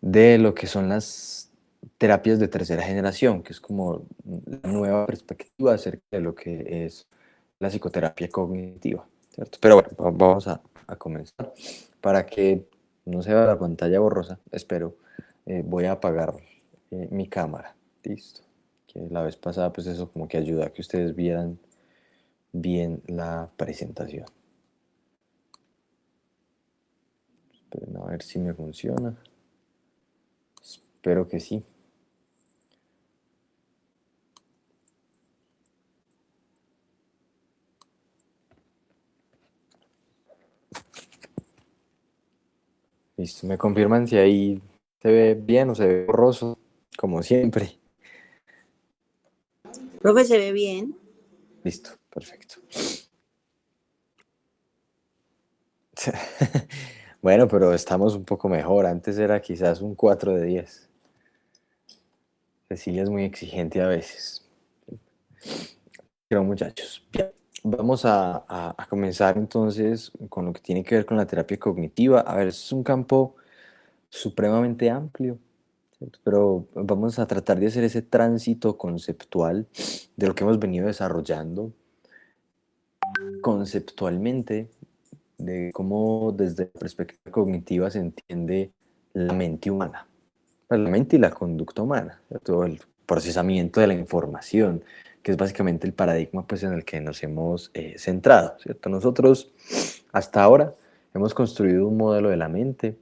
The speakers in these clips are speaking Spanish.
de lo que son las terapias de tercera generación, que es como la nueva perspectiva acerca de lo que es la psicoterapia cognitiva, ¿cierto? Pero bueno, vamos a comenzar. Para que no se vea la pantalla borrosa, espero, voy a apagar mi cámara. Listo. Que la vez pasada, pues eso como que ayuda a que ustedes vieran bien la presentación. Esperen a ver si me funciona. Espero que sí. Listo, me confirman si ahí se ve bien o se ve borroso, como siempre. Profe, ¿se ve bien? Listo, perfecto. Bueno, pero estamos un poco mejor. Antes era quizás un 4 de 10. Cecilia es muy exigente a veces. Pero muchachos, bien, vamos a comenzar entonces con lo que tiene que ver con la terapia cognitiva. A ver, es un campo supremamente amplio, ¿cierto? Pero vamos a tratar de hacer ese tránsito conceptual de lo que hemos venido desarrollando conceptualmente, de cómo desde la perspectiva cognitiva se entiende la mente humana, la mente y la conducta humana, todo el procesamiento de la información, que es básicamente el paradigma pues, en el que nos hemos centrado, ¿cierto? Nosotros hasta ahora hemos construido un modelo de la mente.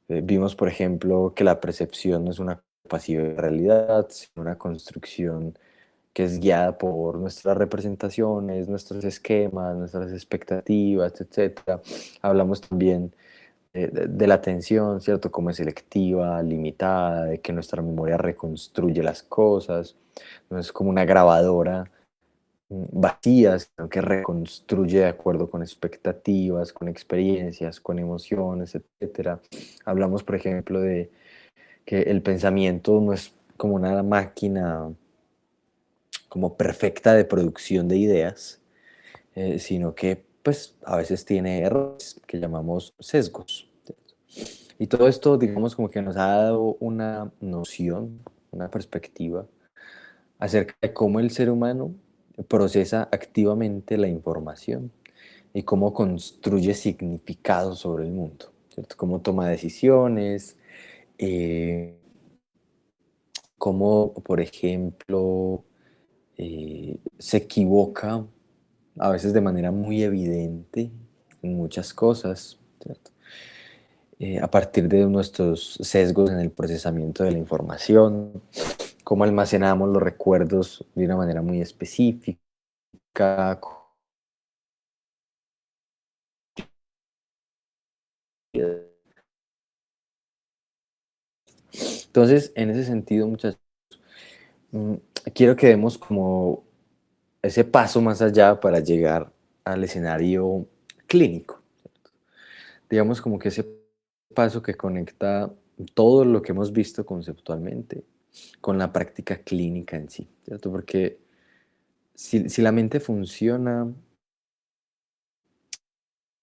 Vimos, por ejemplo, que la percepción no es una pasiva de realidad, sino una construcción que es guiada por nuestras representaciones, nuestros esquemas, nuestras expectativas, etcétera. Hablamos también de la atención, ¿cierto? Cómo es selectiva, limitada, de que nuestra memoria reconstruye las cosas, no es como una grabadora vacía, sino que reconstruye de acuerdo con expectativas, con experiencias, con emociones, etcétera. Hablamos, por ejemplo, de que el pensamiento no es como una máquina como perfecta de producción de ideas, sino que pues a veces tiene errores que llamamos sesgos. Y todo esto, digamos, como que nos ha dado una noción, una perspectiva acerca de cómo el ser humano procesa activamente la información y cómo construye significados sobre el mundo, ¿cierto? Cómo toma decisiones, eh, cómo, por ejemplo, se equivoca a veces de manera muy evidente en muchas cosas, ¿cierto? A partir de nuestros sesgos en el procesamiento de la información, cómo almacenamos los recuerdos de una manera muy específica. Entonces, en ese sentido, muchachos, mm, quiero que demos como ese paso más allá para llegar al escenario clínico. Digamos como que ese paso que conecta todo lo que hemos visto conceptualmente con la práctica clínica en sí, ¿cierto? Porque si la mente funciona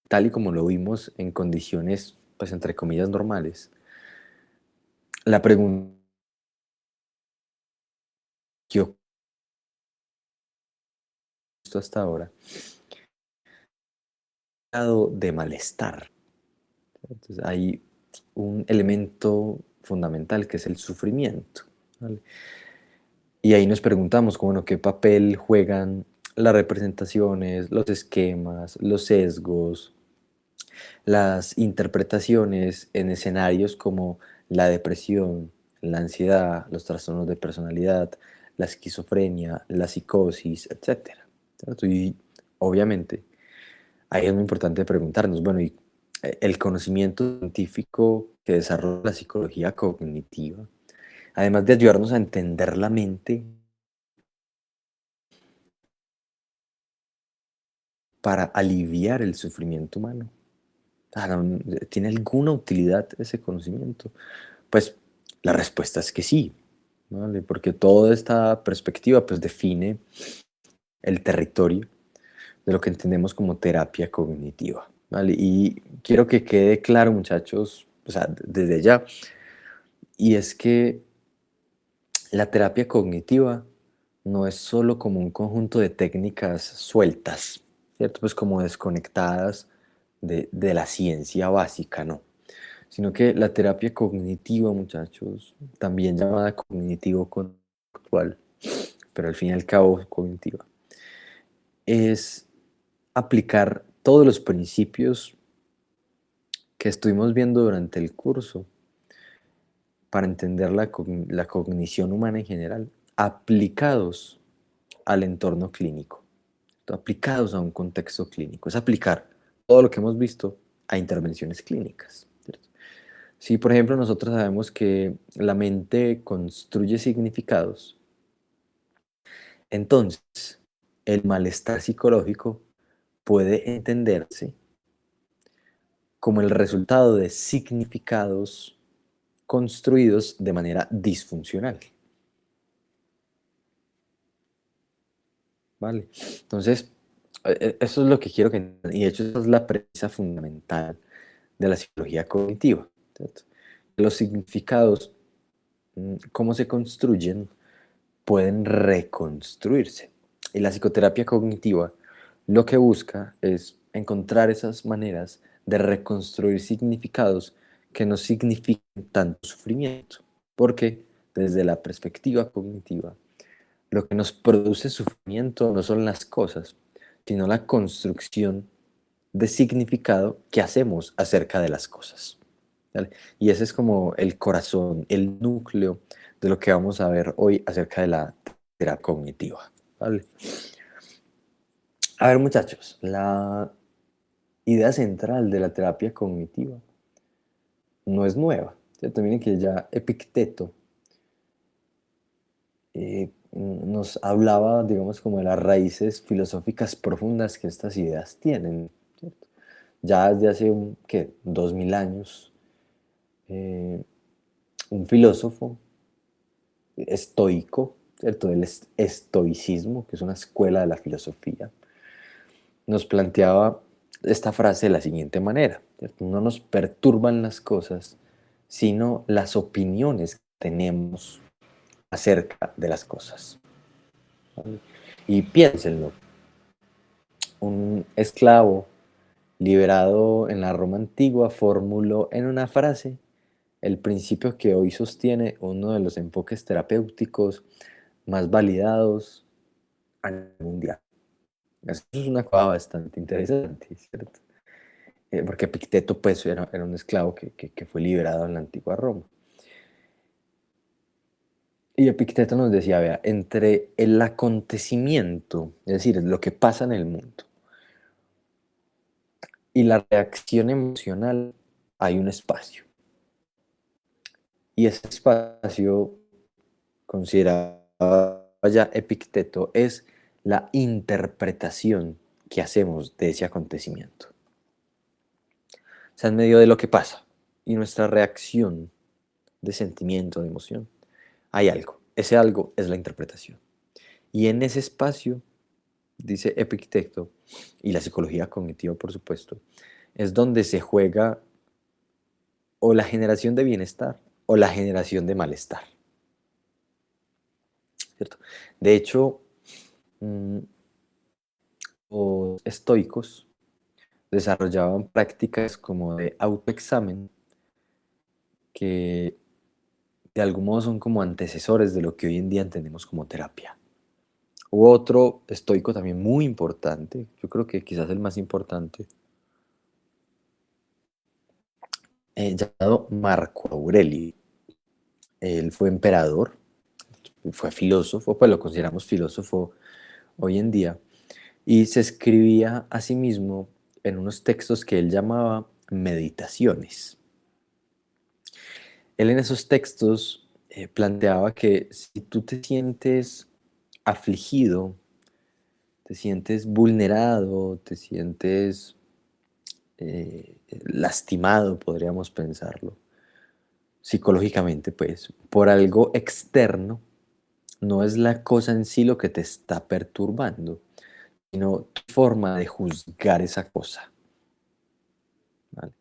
tal y como lo vimos en condiciones, pues entre comillas, normales, la pregunta que yo he visto hasta ahora, de malestar. Entonces hay un elemento fundamental que es el sufrimiento, ¿vale? Y ahí nos preguntamos, bueno, ¿qué papel juegan las representaciones, los esquemas, los sesgos, las interpretaciones en escenarios como la depresión, la ansiedad, los trastornos de personalidad, la esquizofrenia, la psicosis, etcétera, ¿cierto? Y obviamente ahí es muy importante preguntarnos, bueno, ¿y el conocimiento científico que desarrolla la psicología cognitiva, además de ayudarnos a entender la mente, para aliviar el sufrimiento humano? ¿Tiene alguna utilidad ese conocimiento? Pues la respuesta es que sí, ¿vale? Porque toda esta perspectiva pues define el territorio de lo que entendemos como terapia cognitiva, ¿vale? Y quiero que quede claro, muchachos, o sea, desde ya, Y es que la terapia cognitiva no es solo como un conjunto de técnicas sueltas, ¿cierto? Pues como desconectadas de la ciencia básica, no. Sino que la terapia cognitiva, muchachos, también llamada cognitivo-conductual, pero al fin y al cabo cognitiva, es aplicar todos los principios que estuvimos viendo durante el curso para entender la cognición humana en general, aplicados al entorno clínico, aplicados a un contexto clínico. Es aplicar todo lo que hemos visto a intervenciones clínicas, ¿cierto? Si, por ejemplo, nosotros sabemos que la mente construye significados, entonces el malestar psicológico puede entenderse como el resultado de significados construidos de manera disfuncional. ¿Vale? Entonces, eso es lo que quiero que entiendan, y de hecho esa es la premisa fundamental de la psicología cognitiva, ¿cierto? Los significados, cómo se construyen, pueden reconstruirse. Y la psicoterapia cognitiva lo que busca es encontrar esas maneras de reconstruir significados que no signifiquen tanto sufrimiento, porque desde la perspectiva cognitiva, lo que nos produce sufrimiento no son las cosas, sino la construcción de significado que hacemos acerca de las cosas. ¿Vale? Y ese es como el corazón, el núcleo de lo que vamos a ver hoy acerca de la terapia cognitiva. ¿Vale? A ver, muchachos, la idea central de la terapia cognitiva no es nueva. ¿Cierto? Miren que ya Epicteto nos hablaba, digamos, como de las raíces filosóficas profundas que estas ideas tienen, ¿cierto? Ya desde hace, ¿qué? 2000 años, eh, un filósofo estoico, ¿cierto? El estoicismo, que es una escuela de la filosofía, nos planteaba esta frase de la siguiente manera, ¿cierto? No nos perturban las cosas, sino las opiniones que tenemos acerca de las cosas. ¿Vale? Y piénsenlo, un esclavo liberado en la Roma antigua formuló en una frase el principio que hoy sostiene uno de los enfoques terapéuticos más validados a nivel mundial. Eso es una cosa bastante interesante, ¿cierto? Porque Epicteto pues, era un esclavo que fue liberado en la antigua Roma. Y Epicteto nos decía, vea, entre el acontecimiento, es decir, lo que pasa en el mundo, y la reacción emocional, hay un espacio. Y ese espacio, consideraba ya Epicteto, es la interpretación que hacemos de ese acontecimiento. O sea, en medio de lo que pasa y nuestra reacción de sentimiento, de emoción, hay algo. Ese algo es la interpretación. Y en ese espacio, dice Epicteto, y la psicología cognitiva, por supuesto, es donde se juega o la generación de bienestar o la generación de malestar. ¿Cierto? De hecho, los estoicos desarrollaban prácticas como de autoexamen que de algún modo son como antecesores de lo que hoy en día entendemos como terapia. Hubo otro estoico también muy importante, yo creo que quizás el más importante, llamado Marco Aurelio. Él fue emperador, fue filósofo, pues lo consideramos filósofo hoy en día, y se escribía a sí mismo en unos textos que él llamaba meditaciones. Él en esos textos planteaba que si tú te sientes afligido, te sientes vulnerado, te sientes lastimado, podríamos pensarlo, psicológicamente, pues, por algo externo, no es la cosa en sí lo que te está perturbando, sino tu forma de juzgar esa cosa. ¿Vale?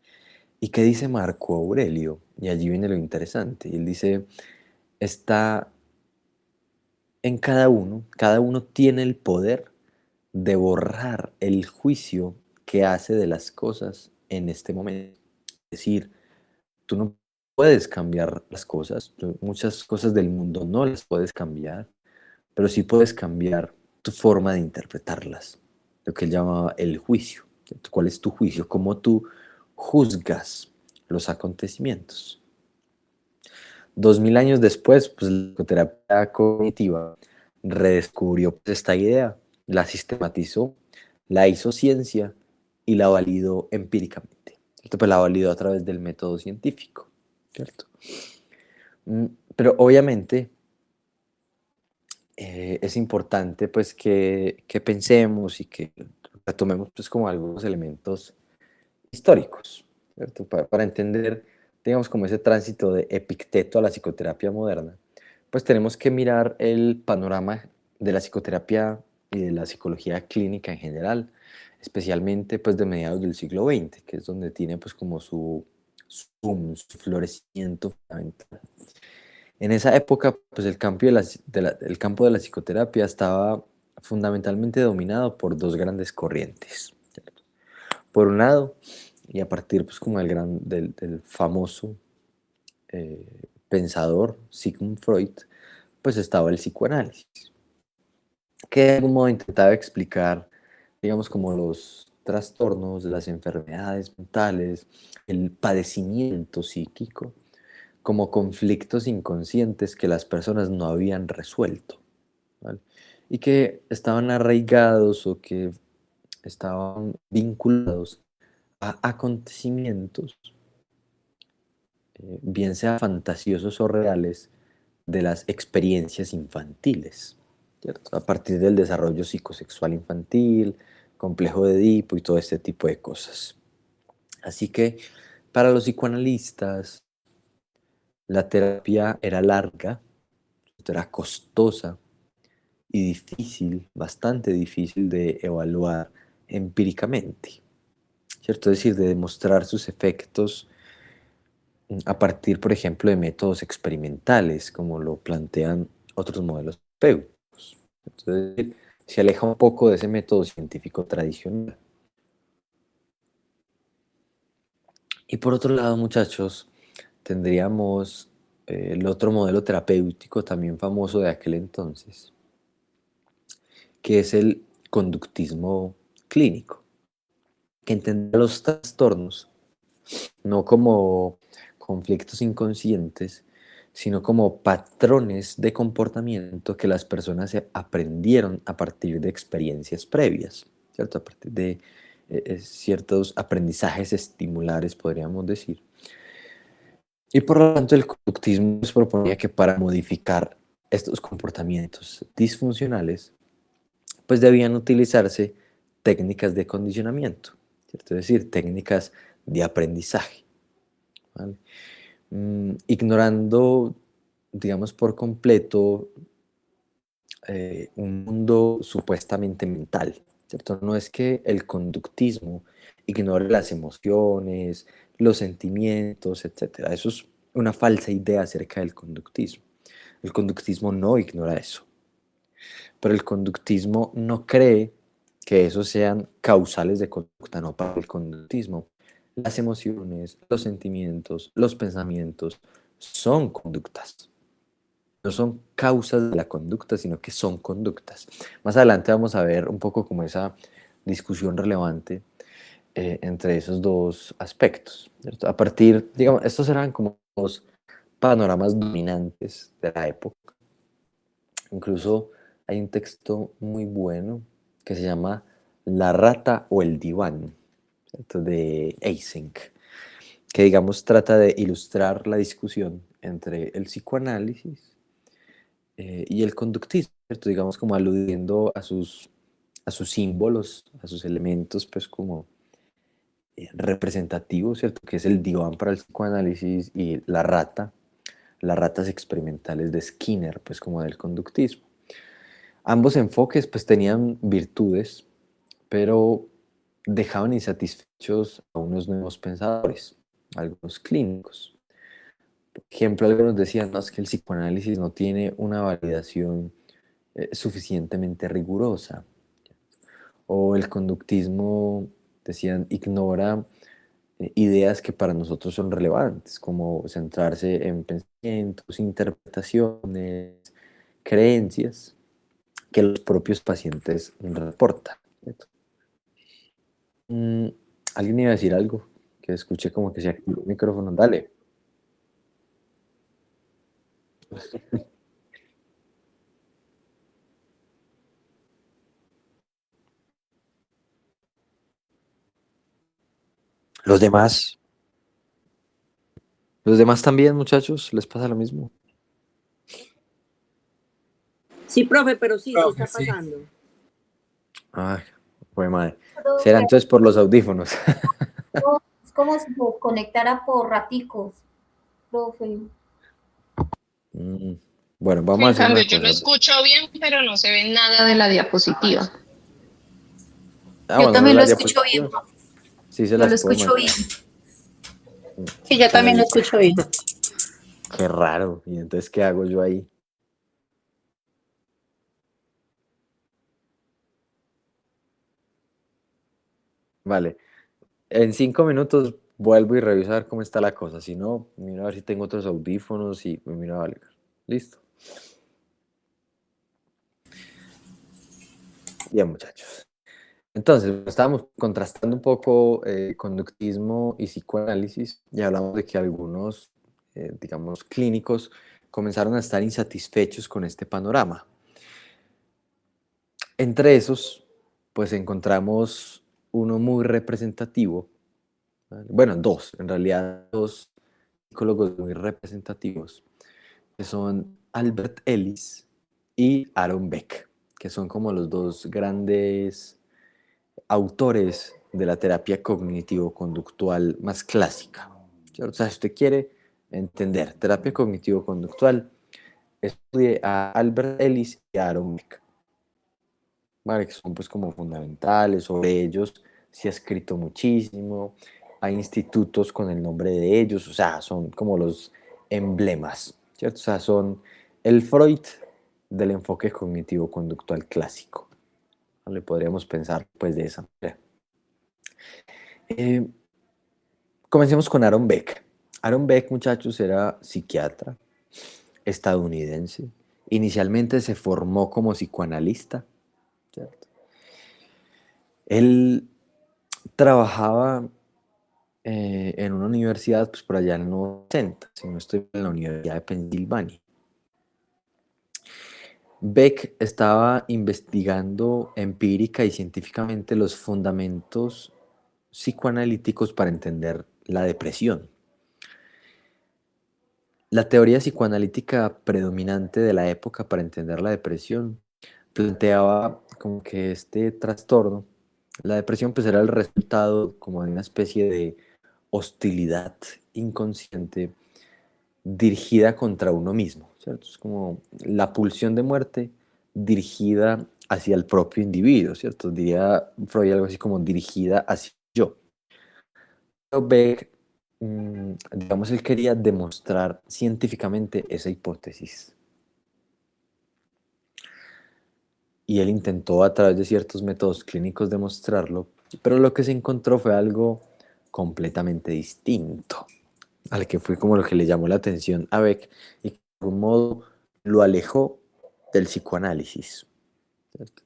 ¿Y qué dice Marco Aurelio? Y allí viene lo interesante. Y él dice, está en cada uno tiene el poder de borrar el juicio que hace de las cosas en este momento. Es decir, tú no puedes cambiar las cosas, muchas cosas del mundo no las puedes cambiar, pero sí puedes cambiar tu forma de interpretarlas, lo que él llamaba el juicio. ¿Cuál es tu juicio? ¿Cómo tú juzgas los acontecimientos? 2000 años después, pues la psicoterapia cognitiva redescubrió pues, esta idea, la sistematizó, la hizo ciencia y la validó empíricamente. ¿Cierto? Pues la validó a través del método científico, ¿cierto? Pero obviamente es importante pues que pensemos y que retomemos pues como algunos elementos históricos, ¿cierto? Para entender, digamos, como ese tránsito de Epicteto a la psicoterapia moderna, pues tenemos que mirar el panorama de la psicoterapia y de la psicología clínica en general, especialmente pues de mediados del siglo XX, que es donde tiene pues como su boom, su florecimiento fundamental. En esa época, pues el campo de la psicoterapia estaba fundamentalmente dominado por dos grandes corrientes, ¿cierto? Por un lado, y a partir pues como del famoso pensador Sigmund Freud, pues estaba el psicoanálisis, que de algún modo intentaba explicar, digamos, como los trastornos, las enfermedades mentales, el padecimiento psíquico, como conflictos inconscientes que las personas no habían resuelto, ¿vale? Y que estaban arraigados o que estaban vinculados a acontecimientos, bien sea fantasiosos o reales, de las experiencias infantiles, ¿cierto? A partir del desarrollo psicosexual infantil, complejo de Edipo y todo este tipo de cosas. Así que para los psicoanalistas, la terapia era larga, era costosa y difícil, bastante difícil de evaluar empíricamente, ¿cierto? Es decir, de demostrar sus efectos a partir, por ejemplo, de métodos experimentales, como lo plantean otros modelos terapéuticos. Entonces, se aleja un poco de ese método científico tradicional. Y por otro lado, muchachos, tendríamos el otro modelo terapéutico también famoso de aquel entonces, que es el conductismo clínico, que entendía los trastornos no como conflictos inconscientes, sino como patrones de comportamiento que las personas aprendieron a partir de experiencias previas, ¿cierto? A partir de ciertos aprendizajes estimulares, podríamos decir. Y por lo tanto, el conductismo nos proponía que para modificar estos comportamientos disfuncionales, pues debían utilizarse técnicas de condicionamiento, ¿cierto? Es decir, técnicas de aprendizaje, ¿vale? Ignorando, digamos, por completo un mundo supuestamente mental, ¿cierto? No es que el conductismo ignore las emociones, los sentimientos, etcétera. Eso es una falsa idea acerca del conductismo. El conductismo no ignora eso, pero el conductismo no cree que esos sean causales de conducta, no para el conductismo. Las emociones, los sentimientos, los pensamientos son conductas. No son causas de la conducta, sino que son conductas. Más adelante vamos a ver un poco como esa discusión relevante entre esos dos aspectos, ¿cierto? A partir, digamos, estos eran como los panoramas dominantes de la época. Incluso hay un texto muy bueno que se llama La rata o el diván, ¿cierto? De Eysenck, que digamos trata de ilustrar la discusión entre el psicoanálisis y el conductismo, ¿cierto? Digamos como aludiendo a sus símbolos, a sus elementos, pues como representativos, ¿cierto? Que es el diván para el psicoanálisis y la rata, las ratas experimentales de Skinner, pues como del conductismo. Ambos enfoques pues tenían virtudes, pero dejaban insatisfechos a unos nuevos pensadores, algunos clínicos. ejemplo, algunos decían, no, es que el psicoanálisis no tiene una validación suficientemente rigurosa. O el conductismo, decían, ignora ideas que para nosotros son relevantes, como centrarse en pensamientos, interpretaciones, creencias que los propios pacientes reportan. ¿Cierto? Mm, ¿Alguien iba a decir algo? Que escuché como que se activó el micrófono. Dale. Los demás. Los demás también, muchachos, les pasa lo mismo. Sí, profe, pero sí está pasando. Ay, fue madre. Será Profe, entonces por los audífonos. es como si se conectara por raticos, profe. Bueno, vamos a En hacer cambio, una yo lo cosa. escucho bien, pero no se ve nada de la diapositiva. Ah, Yo bueno, también lo las escucho bien, diapositivas profe. sí se Yo lo las puedo escucho mandar. bien. Sí, yo Pero también lo escucho bien. qué raro. ¿Y entonces qué hago yo ahí? Vale. En 5 minutos vuelvo y reviso a ver cómo está la cosa. Si no, miro a ver si tengo otros audífonos y me miro a algo. Listo. Bien, muchachos. Entonces, estábamos contrastando un poco conductismo y psicoanálisis y hablamos de que algunos, digamos, clínicos comenzaron a estar insatisfechos con este panorama. Entre esos, pues encontramos uno muy representativo, ¿vale? Bueno, dos, en realidad dos psicólogos muy representativos, que son Albert Ellis y Aaron Beck, que son como los dos grandes autores de la terapia cognitivo-conductual más clásica. O sea, si usted quiere entender terapia cognitivo-conductual, estudie a Albert Ellis y a Aaron Beck, ¿vale? Que son pues como fundamentales. Sobre ellos se ha escrito muchísimo, hay institutos con el nombre de ellos, o sea, son como los emblemas, ¿cierto? O sea, son el Freud del enfoque cognitivo-conductual clásico. ¿Vale? Podríamos pensar pues de esa manera. Eh, Comencemos con Aaron Beck. Aaron Beck, muchachos, era psiquiatra estadounidense. Inicialmente se formó como psicoanalista, ¿cierto? Él trabajaba en una universidad, pues por allá en los 80, si no estoy en la Universidad de Pensilvania. Beck estaba investigando empírica y científicamente los fundamentos psicoanalíticos para entender la depresión. La teoría psicoanalítica predominante de la época para entender la depresión planteaba como que este trastorno, la depresión pues era el resultado como de una especie de hostilidad inconsciente dirigida contra uno mismo, ¿cierto? Es como la pulsión de muerte dirigida hacia el propio individuo, ¿cierto? Diría Freud algo así como dirigida hacia yo. Pero Beck, digamos, él quería demostrar científicamente esa hipótesis. Y él intentó a través de ciertos métodos clínicos demostrarlo, pero lo que se encontró fue algo completamente distinto, al que fue como lo que le llamó la atención a Beck y que de algún modo lo alejó del psicoanálisis, ¿cierto?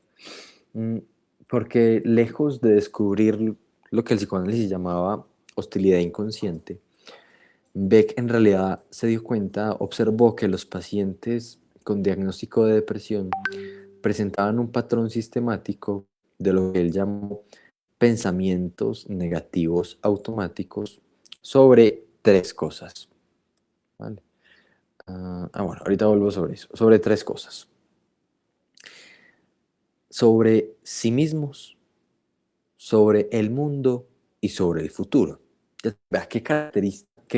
Porque lejos de descubrir lo que el psicoanálisis llamaba hostilidad inconsciente, Beck en realidad se dio cuenta, observó que los pacientes con diagnóstico de depresión presentaban un patrón sistemático de lo que él llamó pensamientos negativos automáticos sobre tres cosas. ¿Vale? Bueno, ahorita vuelvo sobre eso. Sobre tres cosas. Sobre sí mismos, sobre el mundo y sobre el futuro. Vea, qué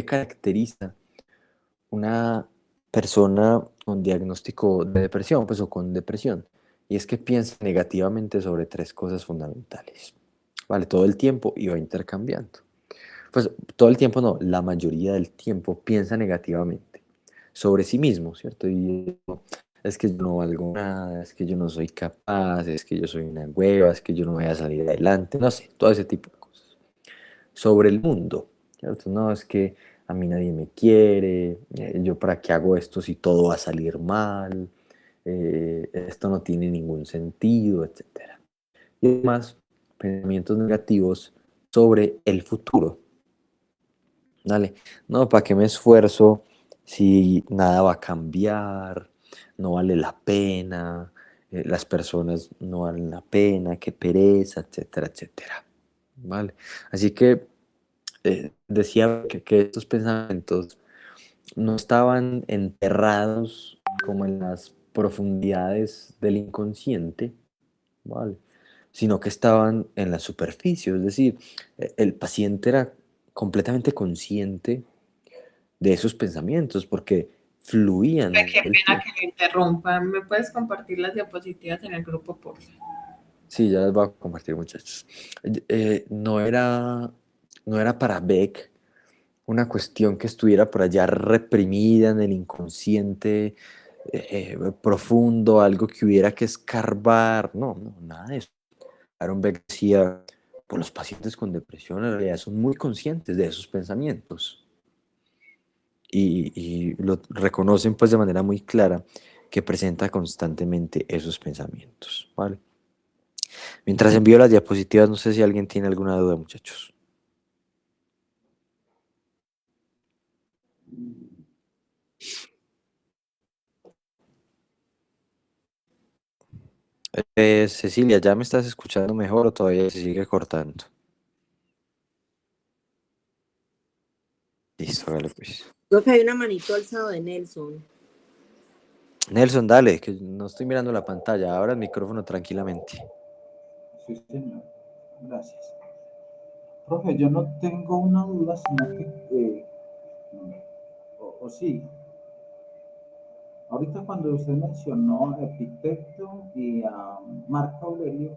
caracteriza una persona con diagnóstico de depresión, pues o con depresión? Y es que piensa negativamente sobre tres cosas fundamentales. Vale, todo el tiempo y va intercambiando. pues todo el tiempo no, la mayoría del tiempo piensa negativamente sobre sí mismo, ¿cierto? Y es que yo no valgo nada, es que yo no soy capaz, es que yo soy una hueva, es que yo no voy a salir adelante, no sé, todo ese tipo de cosas. Sobre el mundo, ¿cierto? No, es que a mí nadie me quiere, yo para qué hago esto si todo va a salir mal, esto no tiene ningún sentido, etcétera. Y además, pensamientos negativos sobre el futuro. Dale, no, ¿para qué me esfuerzo si nada va a cambiar? No vale la pena, las personas no valen la pena, qué pereza, etcétera, etcétera. ¿Vale? Así que decía que estos pensamientos no estaban enterrados como en las profundidades del inconsciente, ¿vale? Sino que estaban en la superficie, es decir, el paciente era completamente consciente de esos pensamientos porque fluían Qué el pena tiempo. que me interrumpa. ¿Me puedes compartir las diapositivas en el grupo, por favor? Sí, ya les voy a compartir, muchachos. No era para Beck una cuestión que estuviera por allá reprimida en el inconsciente profundo, algo que hubiera que escarbar. No, no, nada de eso. Aaron Beck decía, pues los pacientes con depresión en realidad son muy conscientes de esos pensamientos y lo reconocen pues de manera muy clara que presenta constantemente esos pensamientos, ¿vale? Mientras envío las diapositivas, no sé si alguien tiene alguna duda, muchachos. Cecilia, ¿ya me estás escuchando mejor o todavía se sigue cortando? Listo, hágale pues. Profe, hay una manito alzado de Nelson. Nelson, dale, que no estoy mirando la pantalla. Abra el micrófono tranquilamente. Sí, señor. Gracias. Profe, yo no tengo una duda, sino que, o sí, ahorita cuando usted mencionó a Epicteto y a Marco Aurelio,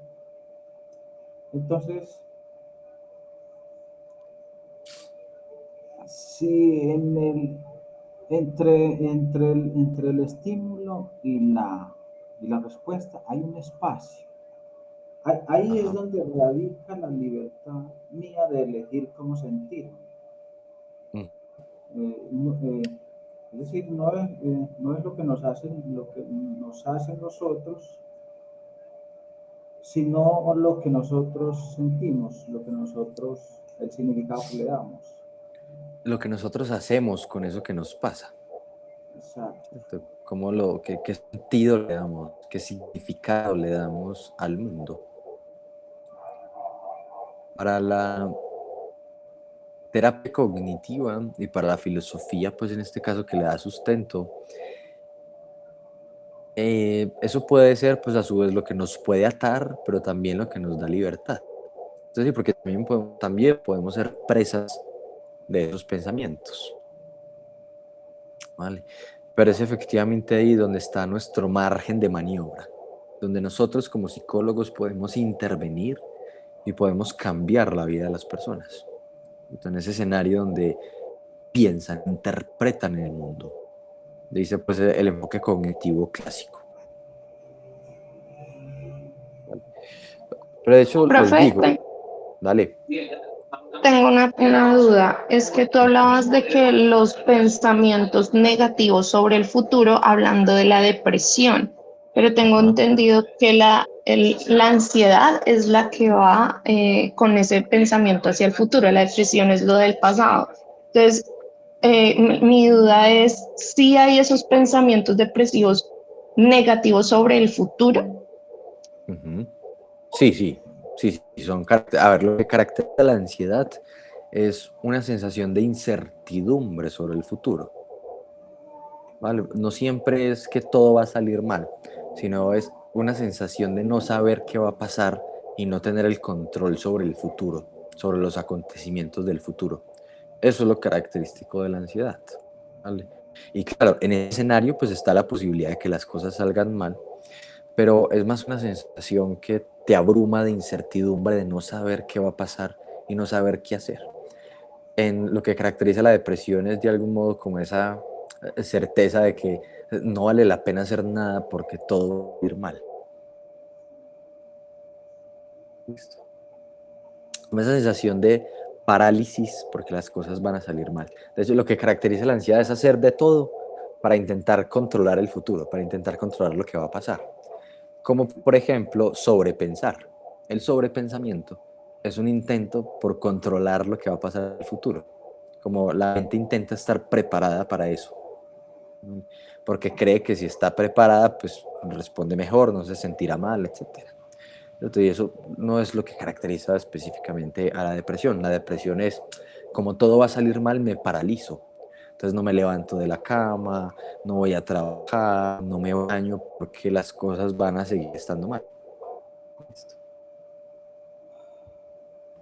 entonces, si entre el estímulo y la respuesta hay un espacio, ahí es Ajá. donde radica la libertad mía de elegir cómo sentirme. Mm. Es decir, no es lo que nos hacen los otros, sino lo que nosotros sentimos, el significado que le damos. Lo que nosotros hacemos con eso que nos pasa, Exacto. ¿cierto? ¿Qué sentido le damos? ¿Qué significado le damos al mundo? Para la terapia cognitiva y para la filosofía, pues en este caso que le da sustento, eso puede ser pues a su vez lo que nos puede atar, pero también lo que nos da libertad. Es decir, porque también podemos ser presas de esos pensamientos, ¿vale? Pero es efectivamente ahí donde está nuestro margen de maniobra, donde nosotros como psicólogos podemos intervenir y podemos cambiar la vida de las personas. Entonces, en ese escenario donde piensan, interpretan el mundo, dice pues el enfoque cognitivo clásico. ¿Vale? Pero de hecho les Profe, digo, dale. tengo una duda. Es que tú hablabas de que los pensamientos negativos sobre el futuro, hablando de la depresión, pero tengo Ajá. entendido que la ansiedad es la que va con ese pensamiento hacia el futuro, la depresión es lo del pasado. Entonces, mi duda es si hay esos pensamientos depresivos negativos sobre el futuro. Ujú. Sí, sí, sí, sí, a ver, lo que caracteriza la ansiedad es una sensación de incertidumbre sobre el futuro, ¿vale? No siempre es que todo va a salir mal, sino es una sensación de no saber qué va a pasar y no tener el control sobre el futuro, sobre los acontecimientos del futuro. Eso es lo característico de la ansiedad, ¿vale? Y claro, en ese escenario pues está la posibilidad de que las cosas salgan mal, pero es más una sensación que te abruma de incertidumbre, de no saber qué va a pasar y no saber qué hacer. en lo que caracteriza la depresión es de algún modo como esa certeza de que no vale la pena hacer nada porque todo va a ir mal. ¿Listo? Como esa sensación de parálisis porque las cosas van a salir mal. De hecho, lo que caracteriza la ansiedad es hacer de todo para intentar controlar el futuro, para intentar controlar lo que va a pasar. Como por ejemplo, sobrepensar. El sobrepensamiento es un intento por controlar lo que va a pasar en el futuro. Como la mente intenta estar preparada para eso. Porque cree que si está preparada, pues responde mejor, no se sentirá mal, etc. Y eso no es lo que caracteriza específicamente a la depresión. La depresión es, como todo va a salir mal, me paralizo. Entonces no me levanto de la cama, no voy a trabajar, no me baño porque las cosas van a seguir estando mal. Listo.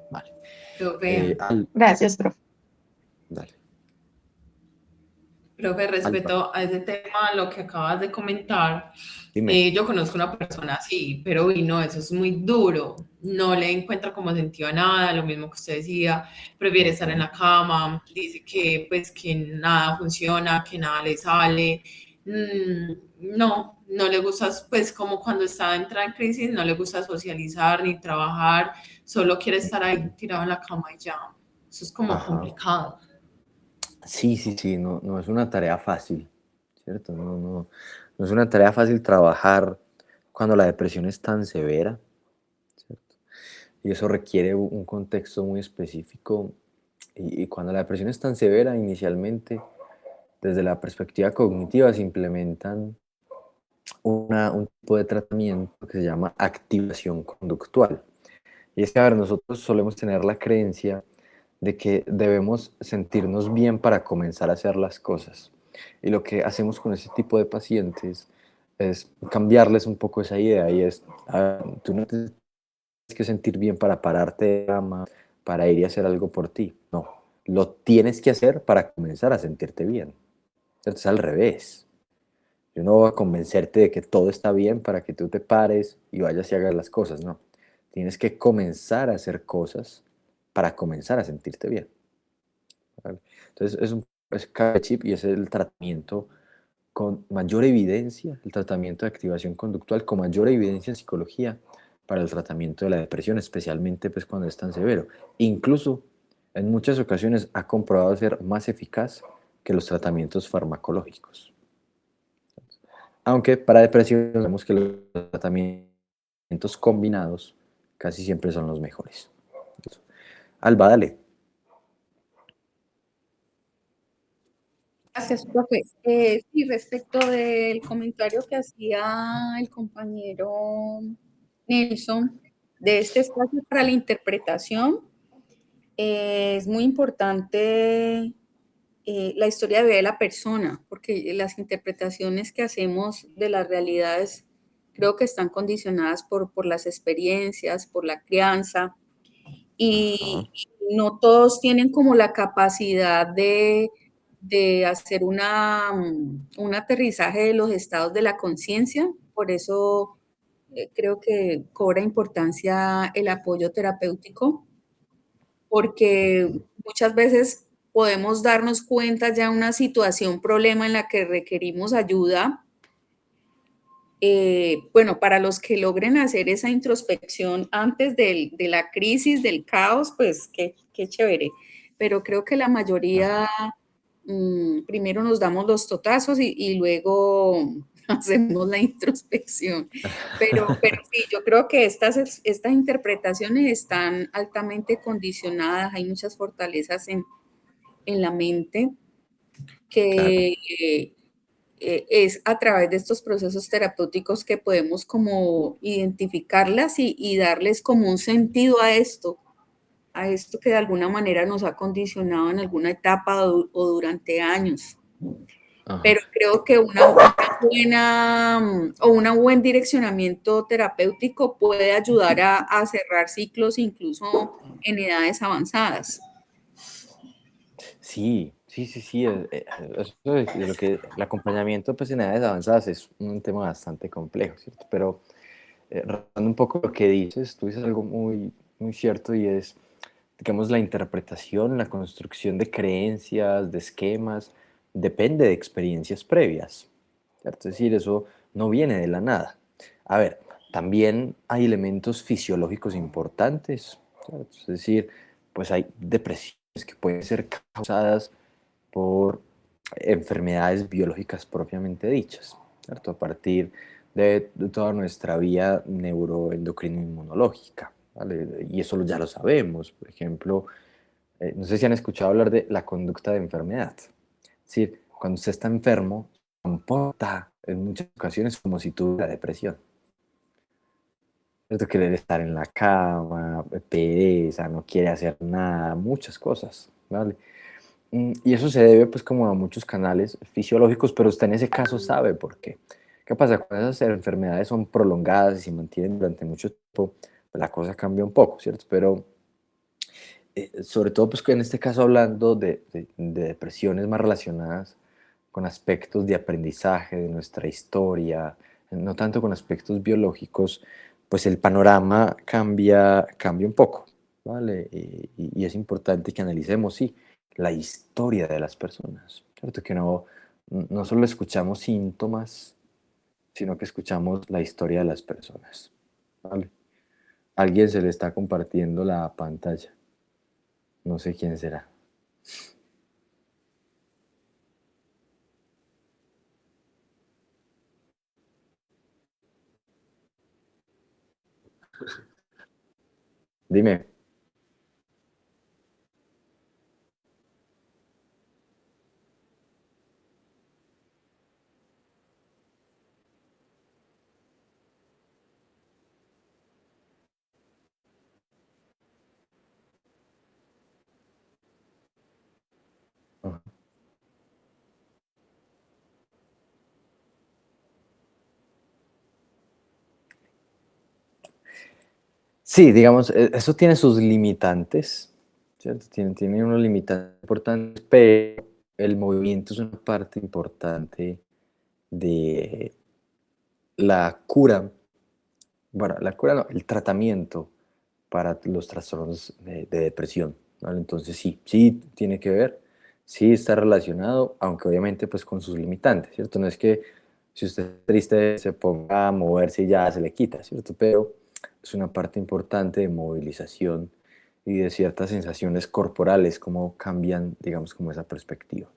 Vale. Profe, Gracias, profe. Dale. profe, Alba, respecto a ese tema, lo que acabas de comentar, dime. yo conozco una persona así, pero uy, no, eso es muy duro. No le encuentra como sentido a nada, lo mismo que usted decía, prefiere estar en la cama, dice que pues que nada funciona, que nada le sale. No le gusta, pues como cuando entra en crisis, no le gusta socializar ni trabajar, solo quiere estar ahí tirado en la cama y ya. Eso es como Ajá. complicado. Sí, no, no es una tarea fácil, ¿cierto? No es una tarea fácil trabajar cuando la depresión es tan severa, ¿cierto? Y eso requiere un contexto muy específico. Y cuando la depresión es tan severa, inicialmente, desde la perspectiva cognitiva, se implementan un tipo de tratamiento que se llama activación conductual. Y es que, a ver, nosotros solemos tener la creencia de que debemos sentirnos bien para comenzar a hacer las cosas. Y lo que hacemos con ese tipo de pacientes es cambiarles un poco esa idea y es, tú no te tienes que sentir bien para pararte de la cama, para ir y hacer algo por ti. No, lo tienes que hacer para comenzar a sentirte bien. Entonces, es al revés. Yo no voy a convencerte de que todo está bien para que tú te pares y vayas y hagas las cosas, no. Tienes que comenzar a hacer cosas para comenzar a sentirte bien. ¿Vale? Entonces, es cada chip y es el tratamiento con mayor evidencia, el tratamiento de activación conductual con mayor evidencia en psicología para el tratamiento de la depresión, especialmente pues, cuando es tan severo. Incluso, en muchas ocasiones ha comprobado ser más eficaz que los tratamientos farmacológicos. Aunque para depresión sabemos que los tratamientos combinados casi siempre son los mejores. Alba, dale. Gracias, profe. Sí, respecto del comentario que hacía el compañero Nelson de este espacio para la interpretación, es muy importante la historia de vida de la persona, porque las interpretaciones que hacemos de las realidades creo que están condicionadas por las experiencias, por la crianza, Ajá. y no todos tienen como la capacidad de hacer un aterrizaje de los estados de la conciencia. Por eso creo que cobra importancia el apoyo terapéutico, porque muchas veces podemos darnos cuenta ya de una situación, problema en la que requerimos ayuda. Bueno, para los que logren hacer esa introspección antes de la crisis, del caos, pues qué chévere. Pero creo que la mayoría primero nos damos los totazos y luego hacemos la introspección. Pero sí, yo creo que estas interpretaciones están altamente condicionadas, hay muchas fortalezas en la mente Claro. que es a través de estos procesos terapéuticos que podemos como identificarlas y darles como un sentido a esto que de alguna manera nos ha condicionado en alguna etapa o durante años. Ajá. Pero creo que una buena o un buen direccionamiento terapéutico puede ayudar a cerrar ciclos incluso en edades avanzadas. Sí. Eso de lo que el acompañamiento pues, en edades avanzadas es un tema bastante complejo, ¿cierto? Pero retomando un poco lo que dices, tú dices algo muy cierto y es digamos, la interpretación, la construcción de creencias, de esquemas, depende de experiencias previas, ¿cierto? Es decir, eso no viene de la nada. A ver, también hay elementos fisiológicos importantes, ¿cierto? Es decir, pues hay depresiones que pueden ser causadas por enfermedades biológicas propiamente dichas, ¿cierto? A partir de toda nuestra vía neuroendocrino-inmunológica, ¿vale? Y eso ya lo sabemos. Por ejemplo, no sé si han escuchado hablar de la conducta de enfermedad. Es decir, cuando usted está enfermo, se comporta en muchas ocasiones como si tuviera depresión. ¿Cierto? Querer estar en la cama, pereza, no quiere hacer nada, muchas cosas, ¿vale? Y eso se debe pues como a muchos canales fisiológicos, pero usted en ese caso sabe por qué. ¿Qué pasa? Cuando esas enfermedades son prolongadas y se mantienen durante mucho tiempo, pues la cosa cambia un poco, ¿cierto? Pero sobre todo pues en este caso hablando de depresiones más relacionadas con aspectos de aprendizaje de nuestra historia, no tanto con aspectos biológicos, pues el panorama cambia un poco, ¿vale? Y es importante que analicemos, sí, la historia de las personas, ¿cierto? Que no solo escuchamos síntomas, sino que escuchamos la historia de las personas, ¿vale? Alguien se le está compartiendo la pantalla, no sé quién será. Dime. Ajá. Sí, digamos, eso tiene sus limitantes, ¿cierto? Tiene unos limitantes importantes, pero el movimiento es una parte importante de la cura, bueno, la cura no, el tratamiento para los trastornos de depresión, ¿vale? Entonces sí tiene que ver, sí está relacionado, aunque obviamente pues con sus limitantes, ¿cierto? No es que si usted es triste se ponga a moverse y ya se le quita, ¿cierto? Pero es una parte importante de movilización y de ciertas sensaciones corporales, cómo cambian, digamos, como esa perspectiva.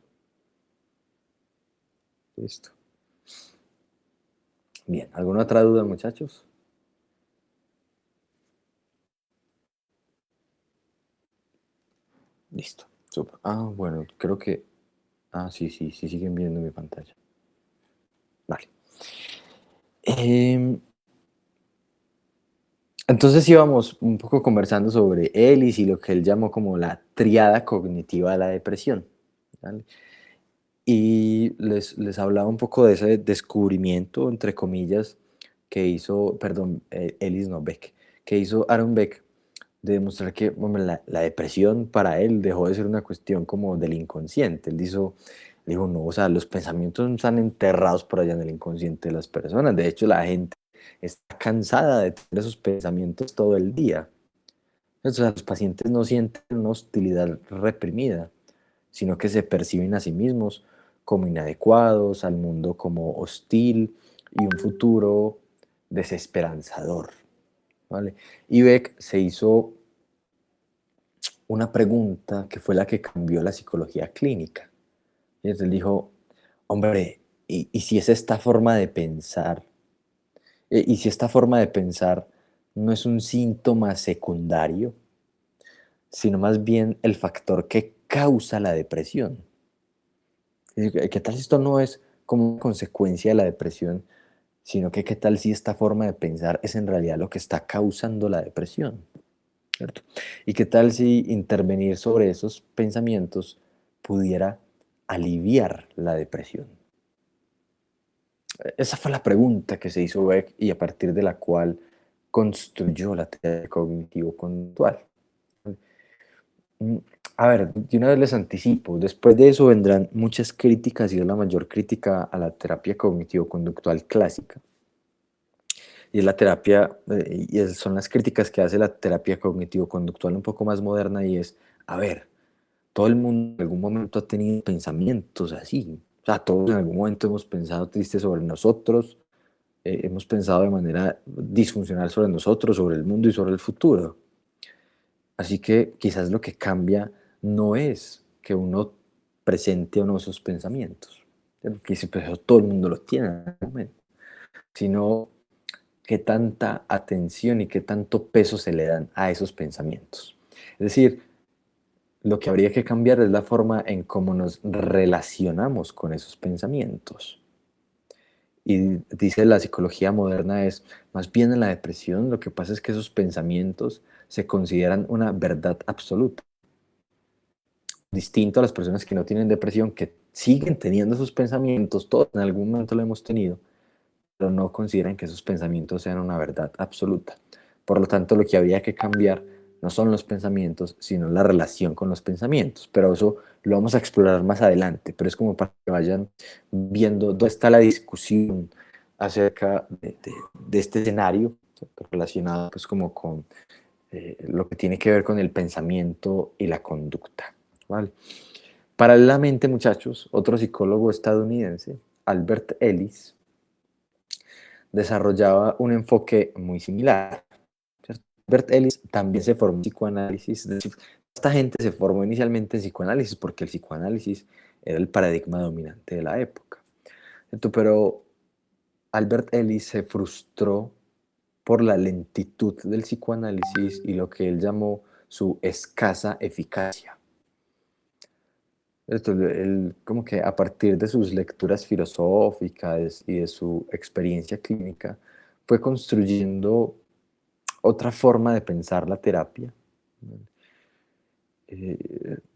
Listo. Bien, ¿alguna otra duda, muchachos? Listo. Súper. Ah, bueno, creo que... Ah, sí siguen viendo mi pantalla. Vale. Entonces íbamos un poco conversando sobre Ellis y lo que él llamó como la triada cognitiva de la depresión, ¿vale? Y les hablaba un poco de ese descubrimiento, entre comillas, que hizo, perdón, Ellis no, Beck, que hizo Aaron Beck, de demostrar que hombre, la depresión para él dejó de ser una cuestión como del inconsciente. Él dijo, no, o sea, los pensamientos no están enterrados por allá en el inconsciente de las personas. De hecho, la gente está cansada de tener esos pensamientos todo el día. O sea, los pacientes no sienten una hostilidad reprimida, sino que se perciben a sí mismos como inadecuados, al mundo como hostil y un futuro desesperanzador, ¿vale? Y Beck se hizo una pregunta que fue la que cambió la psicología clínica. Y entonces él dijo, hombre, ¿y si es esta forma de pensar? ¿Y si esta forma de pensar no es un síntoma secundario, sino más bien el factor que causa la depresión? ¿Qué tal si esto no es como una consecuencia de la depresión, sino que qué tal si esta forma de pensar es en realidad lo que está causando la depresión? ¿Cierto? ¿Y qué tal si intervenir sobre esos pensamientos pudiera aliviar la depresión? Esa fue la pregunta que se hizo Beck y a partir de la cual construyó la teoría cognitivo-conductual. A ver, de una vez les anticipo, después de eso vendrán muchas críticas y es la mayor crítica a la terapia cognitivo-conductual clásica. Y es la terapia, son las críticas que hace la terapia cognitivo-conductual un poco más moderna, y es, a ver, todo el mundo en algún momento ha tenido pensamientos así. O sea, todos en algún momento hemos pensado triste sobre nosotros, hemos pensado de manera disfuncional sobre nosotros, sobre el mundo y sobre el futuro. Así que quizás lo que cambia no es que uno presente o no esos pensamientos, que pues, eso todo el mundo los tiene en algún momento, sino qué tanta atención y qué tanto peso se le dan a esos pensamientos. Es decir, lo que habría que cambiar es la forma en cómo nos relacionamos con esos pensamientos. Y dice la psicología moderna es, más bien en la depresión, lo que pasa es que esos pensamientos se consideran una verdad absoluta. Distinto a las personas que no tienen depresión, que siguen teniendo esos pensamientos, todos en algún momento lo hemos tenido, pero no consideran que esos pensamientos sean una verdad absoluta. Por lo tanto, lo que habría que cambiar no son los pensamientos, sino la relación con los pensamientos. Pero eso lo vamos a explorar más adelante, pero es como para que vayan viendo dónde está la discusión acerca de este escenario, ¿cierto? Relacionado pues como con lo que tiene que ver con el pensamiento y la conducta, ¿vale? Paralelamente, muchachos, otro psicólogo estadounidense, Albert Ellis, desarrollaba un enfoque muy similar, ¿cierto? Albert Ellis también se formó en psicoanálisis. Esta gente se formó inicialmente en psicoanálisis porque el psicoanálisis era el paradigma dominante de la época, ¿cierto? Pero Albert Ellis se frustró por la lentitud del psicoanálisis y lo que él llamó su escasa eficacia. Él como que a partir de sus lecturas filosóficas y de su experiencia clínica fue construyendo otra forma de pensar la terapia,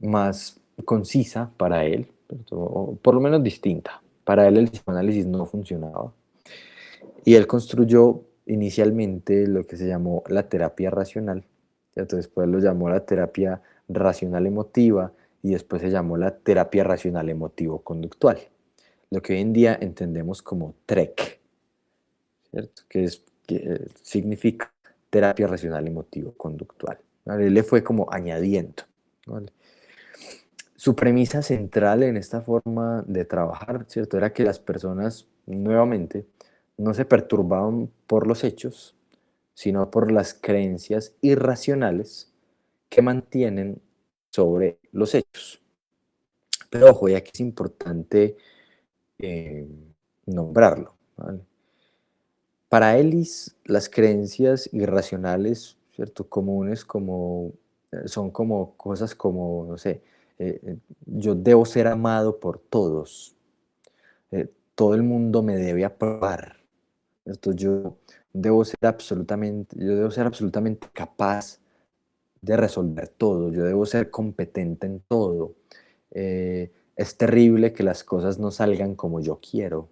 más concisa para él, o por lo menos distinta. Para él el psicoanálisis no funcionaba. Y él construyó inicialmente lo que se llamó la terapia racional, ¿cierto? Después lo llamó la terapia racional emotiva y después se llamó la terapia racional emotivo conductual, lo que hoy en día entendemos como TREC, ¿cierto? Que significa terapia racional emotivo conductual. ¿Vale? Él le fue como añadiendo, ¿vale? Su premisa central en esta forma de trabajar, ¿cierto? Era que las personas, nuevamente, no se perturbaban por los hechos, sino por las creencias irracionales que mantienen sobre los hechos. Pero ojo, ya que es importante nombrarlo, ¿vale? Para Ellis, las creencias irracionales, ¿cierto? Comunes son como cosas como, no sé, yo debo ser amado por todos, todo el mundo me debe aprobar, ¿cierto? Yo debo ser absolutamente capaz de resolver todo, yo debo ser competente en todo. Es terrible que las cosas no salgan como yo quiero.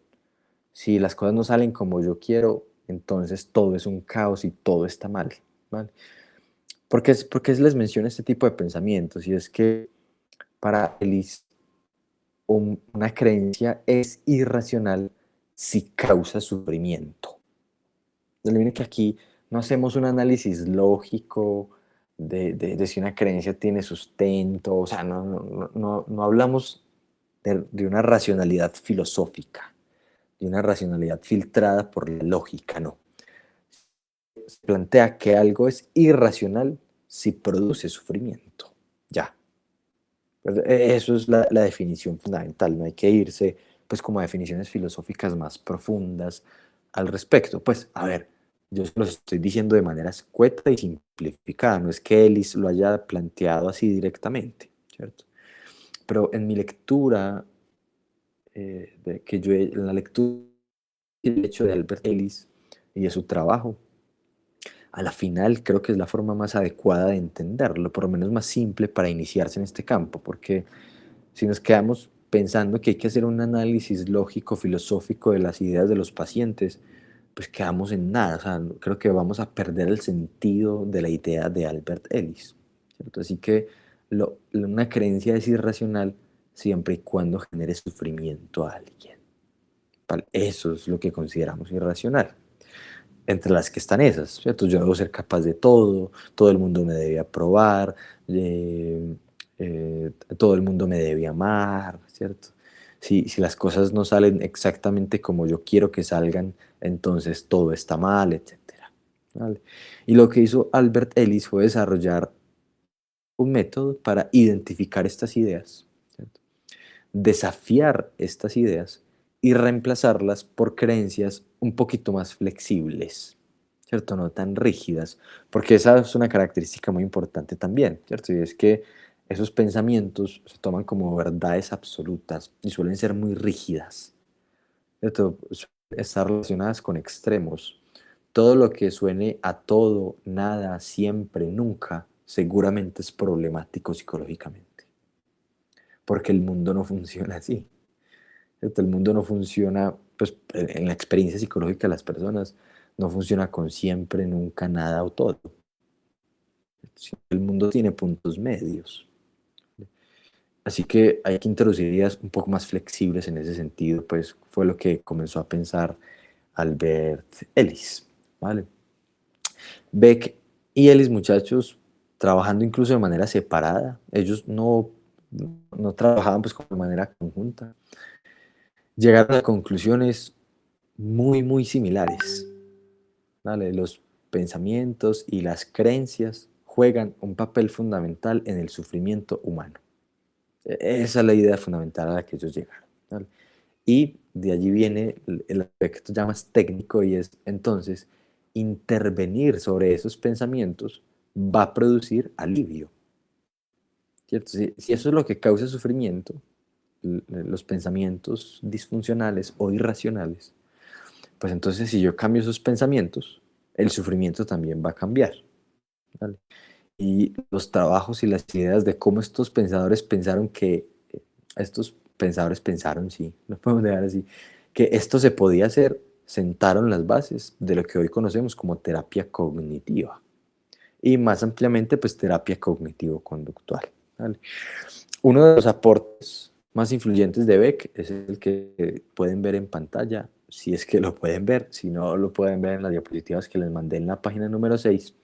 Si las cosas no salen como yo quiero, entonces todo es un caos y todo está mal, ¿vale? ¿Por qué les menciono este tipo de pensamientos? Y es que para Ellis, una creencia es irracional si causa sufrimiento. Miren que aquí no hacemos un análisis lógico de si una creencia tiene sustento, o sea, no hablamos de una racionalidad filosófica, de una racionalidad filtrada por la lógica, no. Se plantea que algo es irracional si produce sufrimiento. Ya. Eso es la definición fundamental. No hay que irse pues como a definiciones filosóficas más profundas al respecto. Pues, a ver, yo se los estoy diciendo de manera escueta y simplificada. No es que Ellis lo haya planteado así directamente, ¿cierto? Pero en mi lectura, en la lectura del hecho de Albert Ellis y de su trabajo, a la final creo que es la forma más adecuada de entenderlo, por lo menos más simple para iniciarse en este campo, porque si nos quedamos pensando que hay que hacer un análisis lógico, filosófico de las ideas de los pacientes, pues quedamos en nada, o sea, creo que vamos a perder el sentido de la idea de Albert Ellis, ¿cierto? Así que una creencia es irracional siempre y cuando genere sufrimiento a alguien, ¿vale? Eso es lo que consideramos irracional. entre las que están esas, ¿cierto? Yo debo ser capaz de todo el mundo me debe aprobar, todo el mundo me debe amar, ¿cierto? Si las cosas no salen exactamente como yo quiero que salgan, entonces todo está mal, etcétera, ¿vale? Y lo que hizo Albert Ellis fue desarrollar un método para identificar estas ideas, ¿cierto? Desafiar estas ideas y reemplazarlas por creencias un poquito más flexibles, ¿cierto? No tan rígidas, porque esa es una característica muy importante también, ¿cierto? Y es que esos pensamientos se toman como verdades absolutas y suelen ser muy rígidas, ¿cierto? Suelen estar relacionadas con extremos. Todo lo que suene a todo, nada, siempre, nunca, seguramente es problemático psicológicamente, porque el mundo no funciona así. ¿Cierto? El mundo no funciona, pues en la experiencia psicológica de las personas, no funciona con siempre, nunca, nada o todo. El mundo tiene puntos medios. Así que hay que introducir ideas un poco más flexibles en ese sentido, pues fue lo que comenzó a pensar Albert Ellis, ¿vale? Beck y Ellis, muchachos, trabajando incluso de manera separada, ellos no trabajaban pues de manera conjunta, llegaron a conclusiones muy similares, ¿vale? Los pensamientos y las creencias juegan un papel fundamental en el sufrimiento humano. Esa es la idea fundamental a la que ellos llegaron, ¿vale? Y de allí viene el aspecto ya más técnico, y es entonces intervenir sobre esos pensamientos va a producir alivio, ¿cierto? Si eso es lo que causa sufrimiento, los pensamientos disfuncionales o irracionales, pues entonces si yo cambio esos pensamientos, el sufrimiento también va a cambiar, ¿vale? Y los trabajos y las ideas de cómo estos pensadores pensaron que, estos pensadores pensaron, sí, lo podemos dejar así, que esto se podía hacer, sentaron las bases de lo que hoy conocemos como terapia cognitiva. Y más ampliamente, pues terapia cognitivo-conductual, ¿vale? Uno de los aportes más influyentes de Beck es el que pueden ver en pantalla, si es que lo pueden ver, si no lo pueden ver en las diapositivas que les mandé en la página número 6,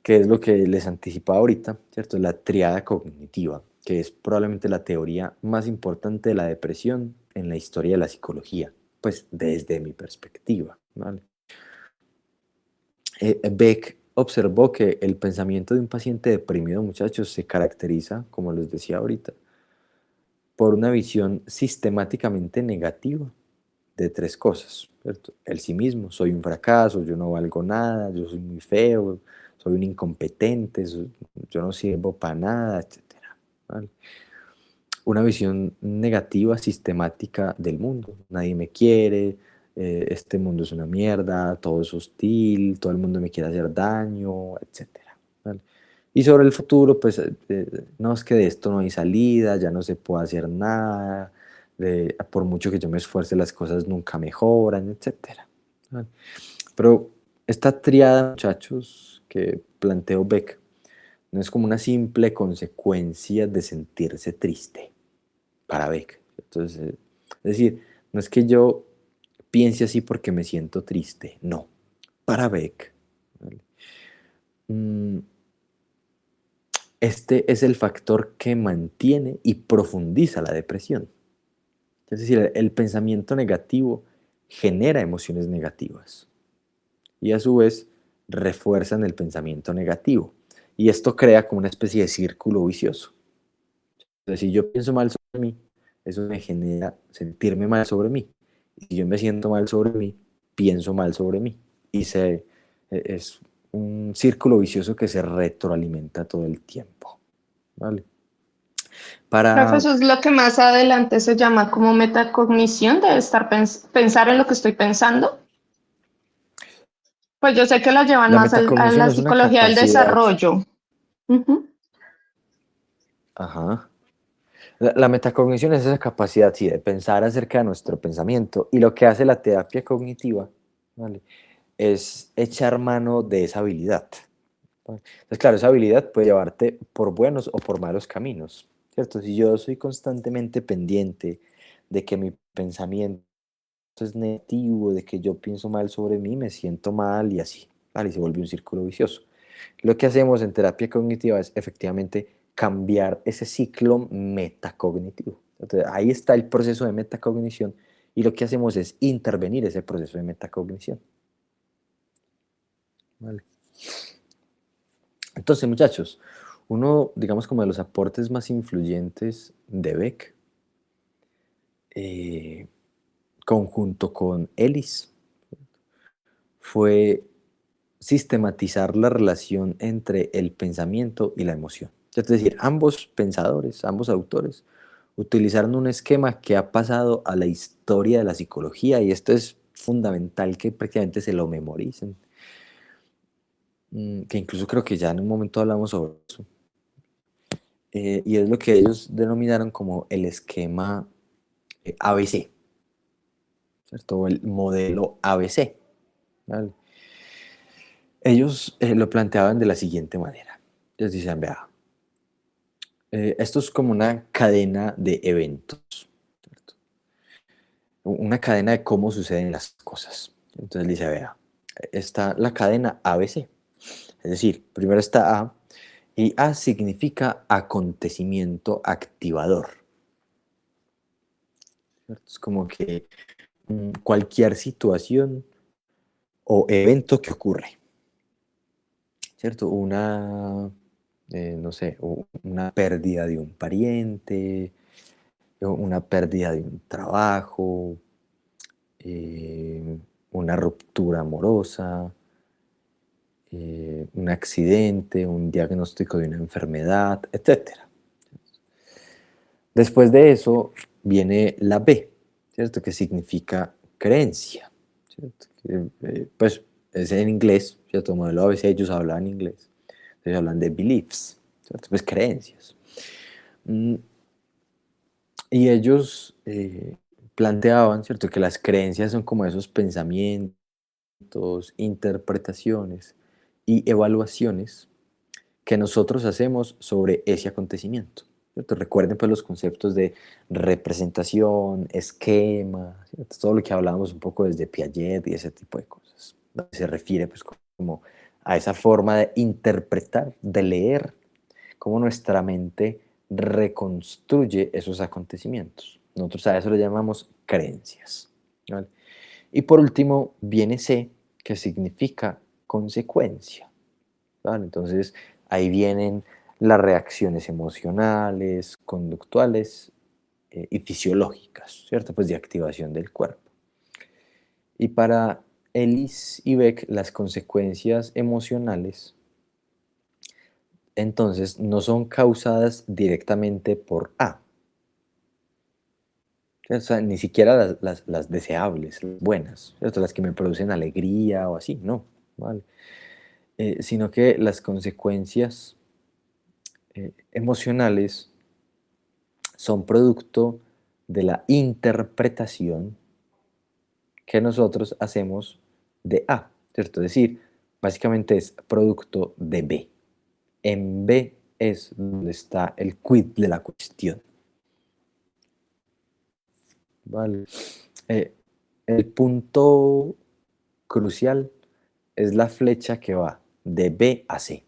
que es lo que les anticipaba ahorita, ¿cierto? La triada cognitiva, que es probablemente la teoría más importante de la depresión en la historia de la psicología, pues desde mi perspectiva, ¿vale? Beck observó que el pensamiento de un paciente deprimido, muchachos, se caracteriza, como les decía ahorita, por una visión sistemáticamente negativa de tres cosas, ¿cierto? El sí mismo, soy un fracaso, yo no valgo nada, yo soy muy feo, soy un incompetente, yo no sirvo para nada, etcétera, ¿vale? Una visión negativa, sistemática del mundo. Nadie me quiere, este mundo es una mierda, todo es hostil, todo el mundo me quiere hacer daño, etcétera, ¿vale? Y sobre el futuro, pues no, es que de esto no hay salida, ya no se puede hacer nada, por mucho que yo me esfuerce las cosas nunca mejoran, etcétera, ¿vale? Pero esta triada, muchachos, que planteó Beck, no es como una simple consecuencia de sentirse triste para Beck. Entonces, es decir, no es que yo piense así porque me siento triste, no, para Beck, ¿vale? Este es el factor que mantiene y profundiza la depresión. Es decir, el pensamiento negativo genera emociones negativas y a su vez refuerzan el pensamiento negativo. Y esto crea como una especie de círculo vicioso. Entonces, si yo pienso mal sobre mí, eso me genera sentirme mal sobre mí. Y si yo me siento mal sobre mí, pienso mal sobre mí. Y es un círculo vicioso que se retroalimenta todo el tiempo, ¿vale? Profe, eso es lo que más adelante se llama como metacognición, de estar pensar en lo que estoy pensando. Pues yo sé que lo llevan La más a metacognición la es una psicología del capacidad. desarrollo. Ajá. La metacognición es esa capacidad, sí, de pensar acerca de nuestro pensamiento, y lo que hace la terapia cognitiva, ¿vale?, es echar mano de esa habilidad, ¿vale? Entonces, claro, esa habilidad puede llevarte por buenos o por malos caminos, ¿cierto? Si yo soy constantemente pendiente de que mi pensamiento es negativo, de que yo pienso mal sobre mí, me siento mal y así, ¿vale? Y se vuelve un círculo vicioso. Lo que hacemos en terapia cognitiva es efectivamente cambiar ese ciclo metacognitivo. Entonces, ahí está el proceso de metacognición y lo que hacemos es intervenir ese proceso de metacognición. ¿Vale? Entonces, muchachos, uno, digamos, como de los aportes más influyentes de Beck, conjunto con Ellis, fue sistematizar la relación entre el pensamiento y la emoción. Es decir, ambos pensadores, ambos autores, utilizaron un esquema que ha pasado a la historia de la psicología y esto es fundamental que prácticamente se lo memoricen. Que incluso creo que ya en un momento hablamos sobre eso. Y es lo que ellos denominaron como el esquema ABC, ¿cierto? O el modelo ABC, ¿vale? Ellos lo planteaban de la siguiente manera. Ellos decían, vea, esto es como una cadena de eventos, ¿cierto? Una cadena de cómo suceden las cosas. Entonces dice, vea, está la cadena ABC. Es decir, primero está A, y A significa acontecimiento activador. ¿Cierto? Es como que cualquier situación o evento que ocurre, ¿cierto? No sé, una pérdida de un pariente, una pérdida de un trabajo, una ruptura amorosa, un accidente, un diagnóstico de una enfermedad, etc. Después de eso viene la B, ¿cierto? Que significa creencia, ¿cierto? Pues es en inglés, ¿cierto? Modelo ABC, ellos hablan inglés. Entonces hablan de beliefs, ¿cierto? Pues creencias. Y ellos planteaban, ¿cierto? Que las creencias son como esos pensamientos, interpretaciones y evaluaciones que nosotros hacemos sobre ese acontecimiento, ¿cierto? Recuerden pues los conceptos de representación, esquema, ¿cierto? Todo lo que hablábamos un poco desde Piaget y ese tipo de cosas. Se refiere pues como a esa forma de interpretar, de leer, cómo nuestra mente reconstruye esos acontecimientos. Nosotros a eso lo llamamos creencias, ¿vale? Y por último viene C, que significa consecuencia, ¿vale? Entonces ahí vienen las reacciones emocionales, conductuales y fisiológicas, ¿cierto? Pues de activación del cuerpo. Y para Ellis y Beck, las consecuencias emocionales entonces no son causadas directamente por A. O sea, ni siquiera las deseables, las buenas, ¿cierto? Las que me producen alegría o así, no, ¿vale? Sino que las consecuencias emocionales son producto de la interpretación que nosotros hacemos de A, ¿cierto? Es decir, básicamente es producto de B. En B es donde está el quid de la cuestión. ¿Vale? El punto crucial es la flecha que va de B a C.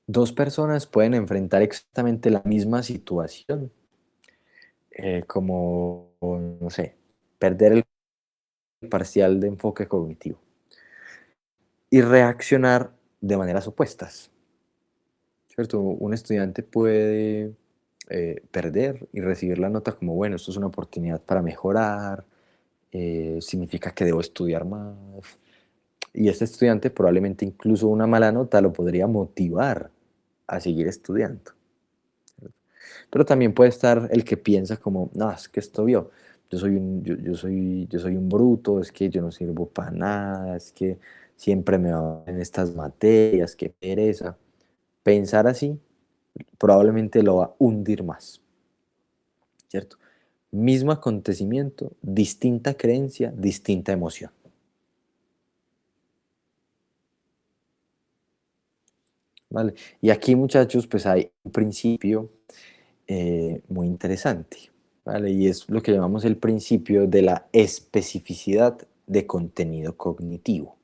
Dos personas pueden enfrentar exactamente la misma situación, como, no sé, perder el parcial de enfoque cognitivo y reaccionar de maneras opuestas, ¿cierto? Un estudiante puede perder y recibir la nota como, bueno, esto es una oportunidad para mejorar, significa que debo estudiar más. Y este estudiante probablemente incluso una mala nota lo podría motivar a seguir estudiando. Pero también puede estar el que piensa como, no, es que esto vio, yo soy un bruto, es que yo no sirvo para nada, es que siempre me va en estas materias, qué pereza. Pensar así probablemente lo va a hundir más, ¿cierto? Mismo acontecimiento, distinta creencia, distinta emoción. ¿Vale? Y aquí, muchachos, pues hay un principio muy interesante, ¿vale? Y es lo que llamamos el principio de la especificidad de contenido cognitivo,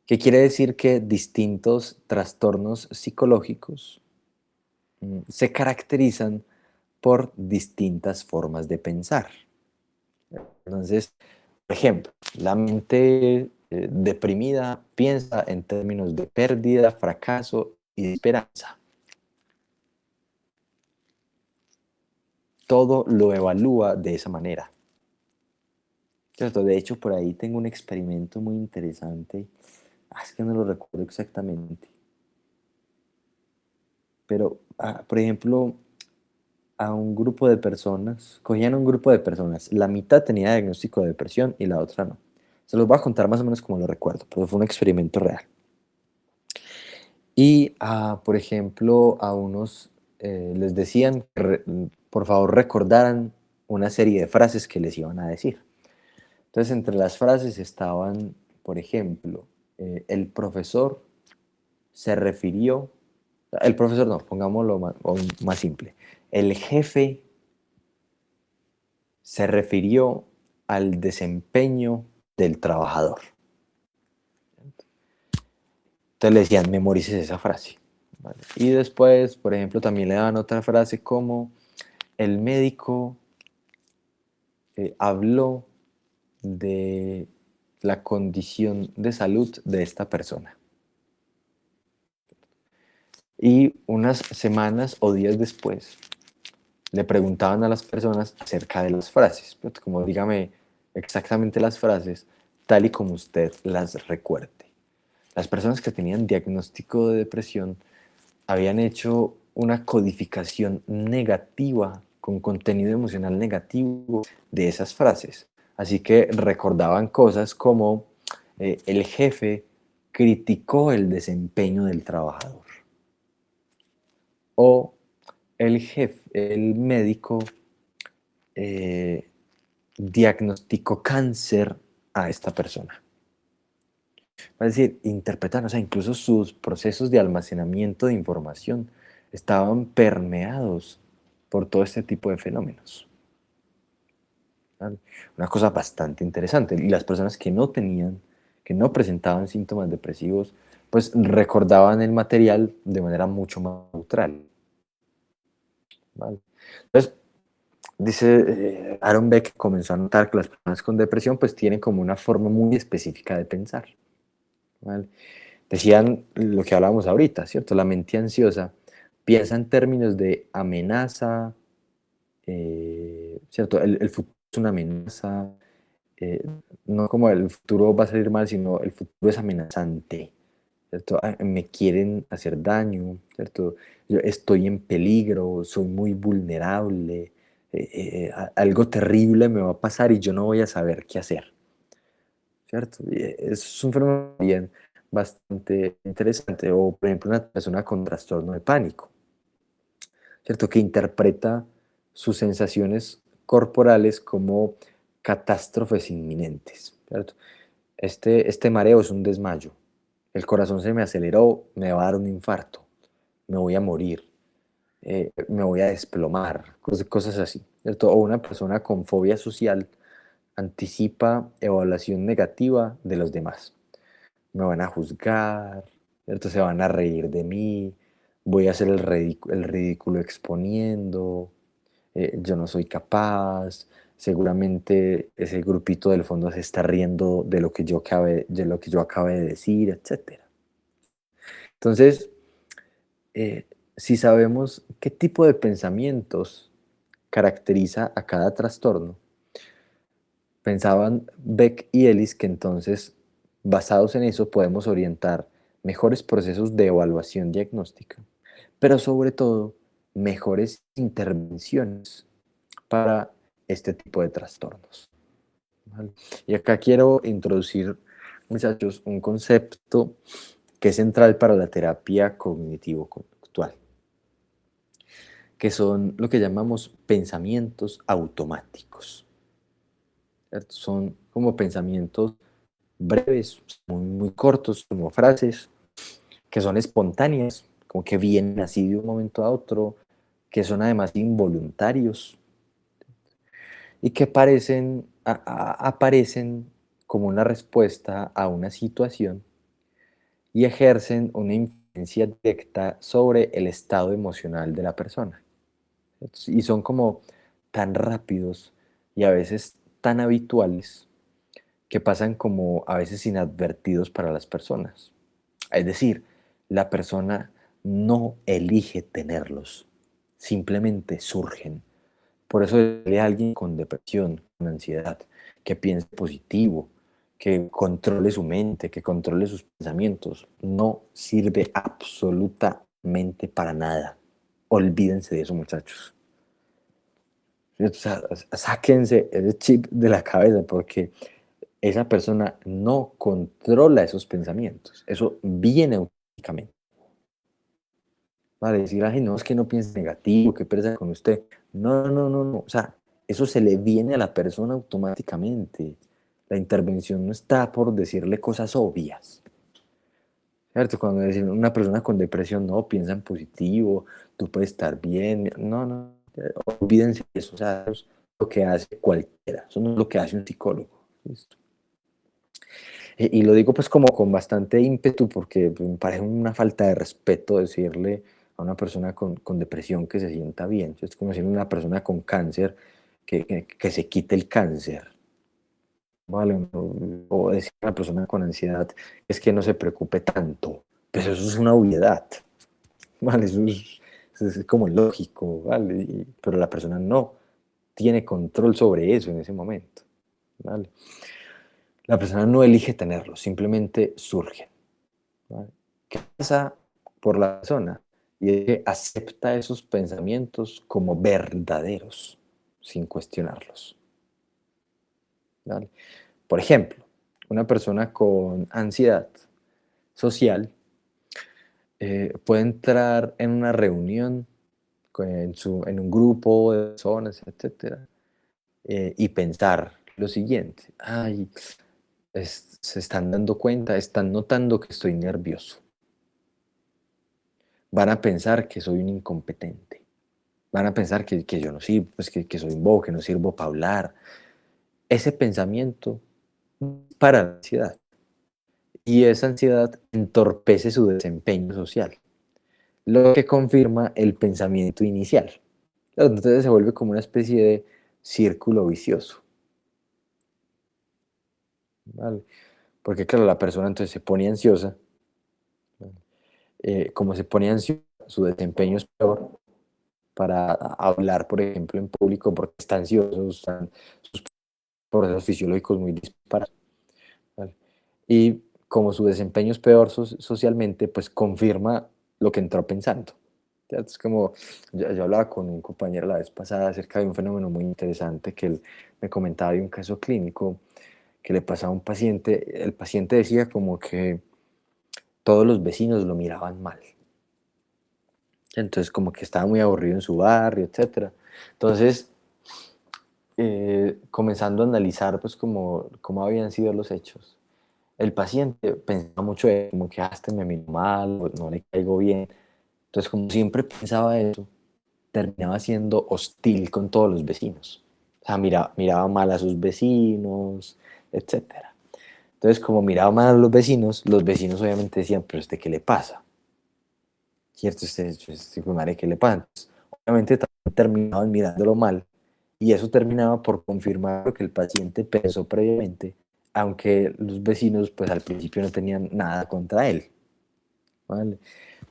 que quiere decir que distintos trastornos psicológicos se caracterizan por distintas formas de pensar. Entonces, por ejemplo, la mente deprimida piensa en términos de pérdida, fracaso y de esperanza. Todo lo evalúa de esa manera. ¿Cierto? De hecho, por ahí tengo un experimento muy interesante. Es que no lo recuerdo exactamente. Pero, por ejemplo, a un grupo de personas, cogían un grupo de personas, la mitad tenía diagnóstico de depresión y la otra no. Se los voy a contar más o menos como lo recuerdo, pero fue un experimento real. Y, por ejemplo, a unos les decían que por favor recordaran una serie de frases que les iban a decir. Entonces, entre las frases estaban, por ejemplo, el profesor se refirió, el profesor no, pongámoslo más simple, el jefe se refirió al desempeño del trabajador. Entonces le decían, memorices esa frase. ¿Vale? Y después, por ejemplo, también le daban otra frase como, el médico habló de la condición de salud de esta persona. Y unas semanas o días después le preguntaban a las personas acerca de las frases, pues, como dígame exactamente las frases tal y como usted las recuerde. Las personas que tenían diagnóstico de depresión habían hecho una codificación negativa con contenido emocional negativo de esas frases. Así que recordaban cosas como el jefe criticó el desempeño del trabajador. O el médico diagnosticó cáncer a esta persona. Es decir, interpretar, o sea, incluso sus procesos de almacenamiento de información estaban permeados por todo este tipo de fenómenos. ¿Vale? Una cosa bastante interesante. Y las personas que no presentaban síntomas depresivos, pues recordaban el material de manera mucho más neutral. ¿Vale? Entonces, dice Aaron Beck, comenzó a notar que las personas con depresión pues tienen como una forma muy específica de pensar. ¿Vale? Decían lo que hablábamos ahorita, ¿cierto? La mente ansiosa piensa en términos de amenaza, ¿cierto? El futuro es una amenaza, no como el futuro va a salir mal, sino el futuro es amenazante, ¿cierto? Me quieren hacer daño, ¿cierto? Yo estoy en peligro, soy muy vulnerable, algo terrible me va a pasar y yo no voy a saber qué hacer, ¿cierto? Y es un fenómeno bien bastante interesante. O, por ejemplo, una persona con trastorno de pánico, ¿cierto? Que interpreta sus sensaciones corporales como catástrofes inminentes, ¿cierto? Este mareo es un desmayo, el corazón se me aceleró, me va a dar un infarto, me voy a morir, me voy a desplomar, cosas así, ¿cierto? O una persona con fobia social anticipa evaluación negativa de los demás. Me van a juzgar, ¿cierto? Se van a reír de mí, voy a hacer el ridículo exponiendo, yo no soy capaz, seguramente ese grupito del fondo se está riendo de lo que yo acabé de decir, etc. Entonces, si sabemos qué tipo de pensamientos caracteriza a cada trastorno, pensaban Beck y Ellis que entonces, basados en eso, podemos orientar mejores procesos de evaluación diagnóstica, pero sobre todo, mejores intervenciones para este tipo de trastornos. ¿Vale? Y acá quiero introducir, muchachos, un concepto que es central para la terapia cognitivo-conductual, que son lo que llamamos pensamientos automáticos. ¿Cierto? Son como pensamientos breves, muy cortos, como frases que son espontáneas, como que vienen así de un momento a otro, que son además involuntarios y que aparecen como una respuesta a una situación y ejercen una influencia directa sobre el estado emocional de la persona. Y son como tan rápidos y a veces tan habituales que pasan como a veces inadvertidos para las personas. Es decir, la persona no elige tenerlos, simplemente surgen. Por eso hay alguien con depresión, con ansiedad, que piense positivo, que controle su mente, que controle sus pensamientos. No sirve absolutamente para nada. Olvídense de eso, muchachos. O sea, sáquense ese chip de la cabeza porque esa persona no controla esos pensamientos. Eso viene automáticamente. Vale, decir, ay, no, es que no piense negativo, que pereza con usted. No, no, no, no. O sea, eso se le viene a la persona automáticamente. La intervención no está por decirle cosas obvias. ¿Cierto? Cuando decir una persona con depresión, no, piensa en positivo, tú puedes estar bien. No, no, olvídense de eso. O sea, eso es lo que hace cualquiera. Eso no es lo que hace un psicólogo. ¿Listo? Y lo digo pues como con bastante ímpetu porque pues, me parece una falta de respeto decirle a una persona con depresión que se sienta bien. Es como decirle a una persona con cáncer que se quite el cáncer. ¿Vale? O decir a una persona con ansiedad es que no se preocupe tanto. Pues eso es una obviedad. ¿Vale? Eso es como lógico, ¿vale? Pero la persona no tiene control sobre eso en ese momento. ¿Vale? La persona no elige tenerlo, simplemente surge. ¿Vale? ¿Qué pasa por la persona? Y es que acepta esos pensamientos como verdaderos, sin cuestionarlos. ¿Vale? Por ejemplo, una persona con ansiedad social puede entrar en una reunión en un grupo de personas, etcétera, y pensar lo siguiente: ay, se están dando cuenta, están notando que estoy nervioso. Van a pensar que soy un incompetente. Van a pensar que yo no sirvo, pues que soy un bobo, que no sirvo para hablar. Ese pensamiento para la ansiedad. Y esa ansiedad entorpece su desempeño social, lo que confirma el pensamiento inicial. Entonces se vuelve como una especie de círculo vicioso. ¿Vale? Porque claro, la persona entonces se pone ansiosa. Como se pone ansiosa, su desempeño es peor para hablar, por ejemplo, en público, porque está ansioso, están sus procesos fisiológicos muy disparados. ¿Vale? Y como su desempeño es peor socialmente, pues confirma lo que entró pensando. Es como, yo hablaba con un compañero la vez pasada acerca de un fenómeno muy interesante que él me comentaba de un caso clínico que le pasaba a un paciente. El paciente decía como que todos los vecinos lo miraban mal. Entonces como que estaba muy aburrido en su barrio, etc. Entonces, comenzando a analizar pues cómo habían sido los hechos, el paciente pensaba mucho de como que este me miró mal, no le caigo bien. Entonces como siempre pensaba eso, terminaba siendo hostil con todos los vecinos. O sea, miraba mal a sus vecinos, etc. Entonces como miraba mal a los vecinos obviamente decían, pero ¿este qué le pasa? ¿Cierto? Madre, ¿qué le pasa? Entonces, obviamente también terminaban mirándolo mal y eso terminaba por confirmar lo que el paciente pensó previamente, aunque los vecinos pues al principio no tenían nada contra él. ¿Vale?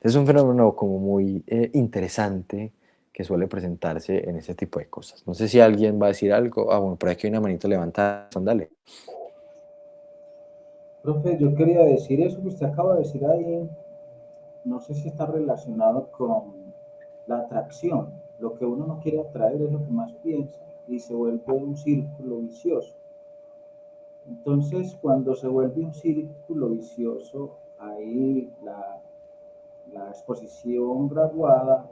Es un fenómeno como muy interesante que suele presentarse en ese tipo de cosas. No sé si alguien va a decir algo. Ah, bueno, por aquí hay una manito levantada. Dale. Profe, yo quería decir eso que usted acaba de decir ahí, no sé si está relacionado con la atracción. Lo que uno no quiere atraer es lo que más piensa y se vuelve un círculo vicioso. Entonces, cuando se vuelve un círculo vicioso, ahí la exposición graduada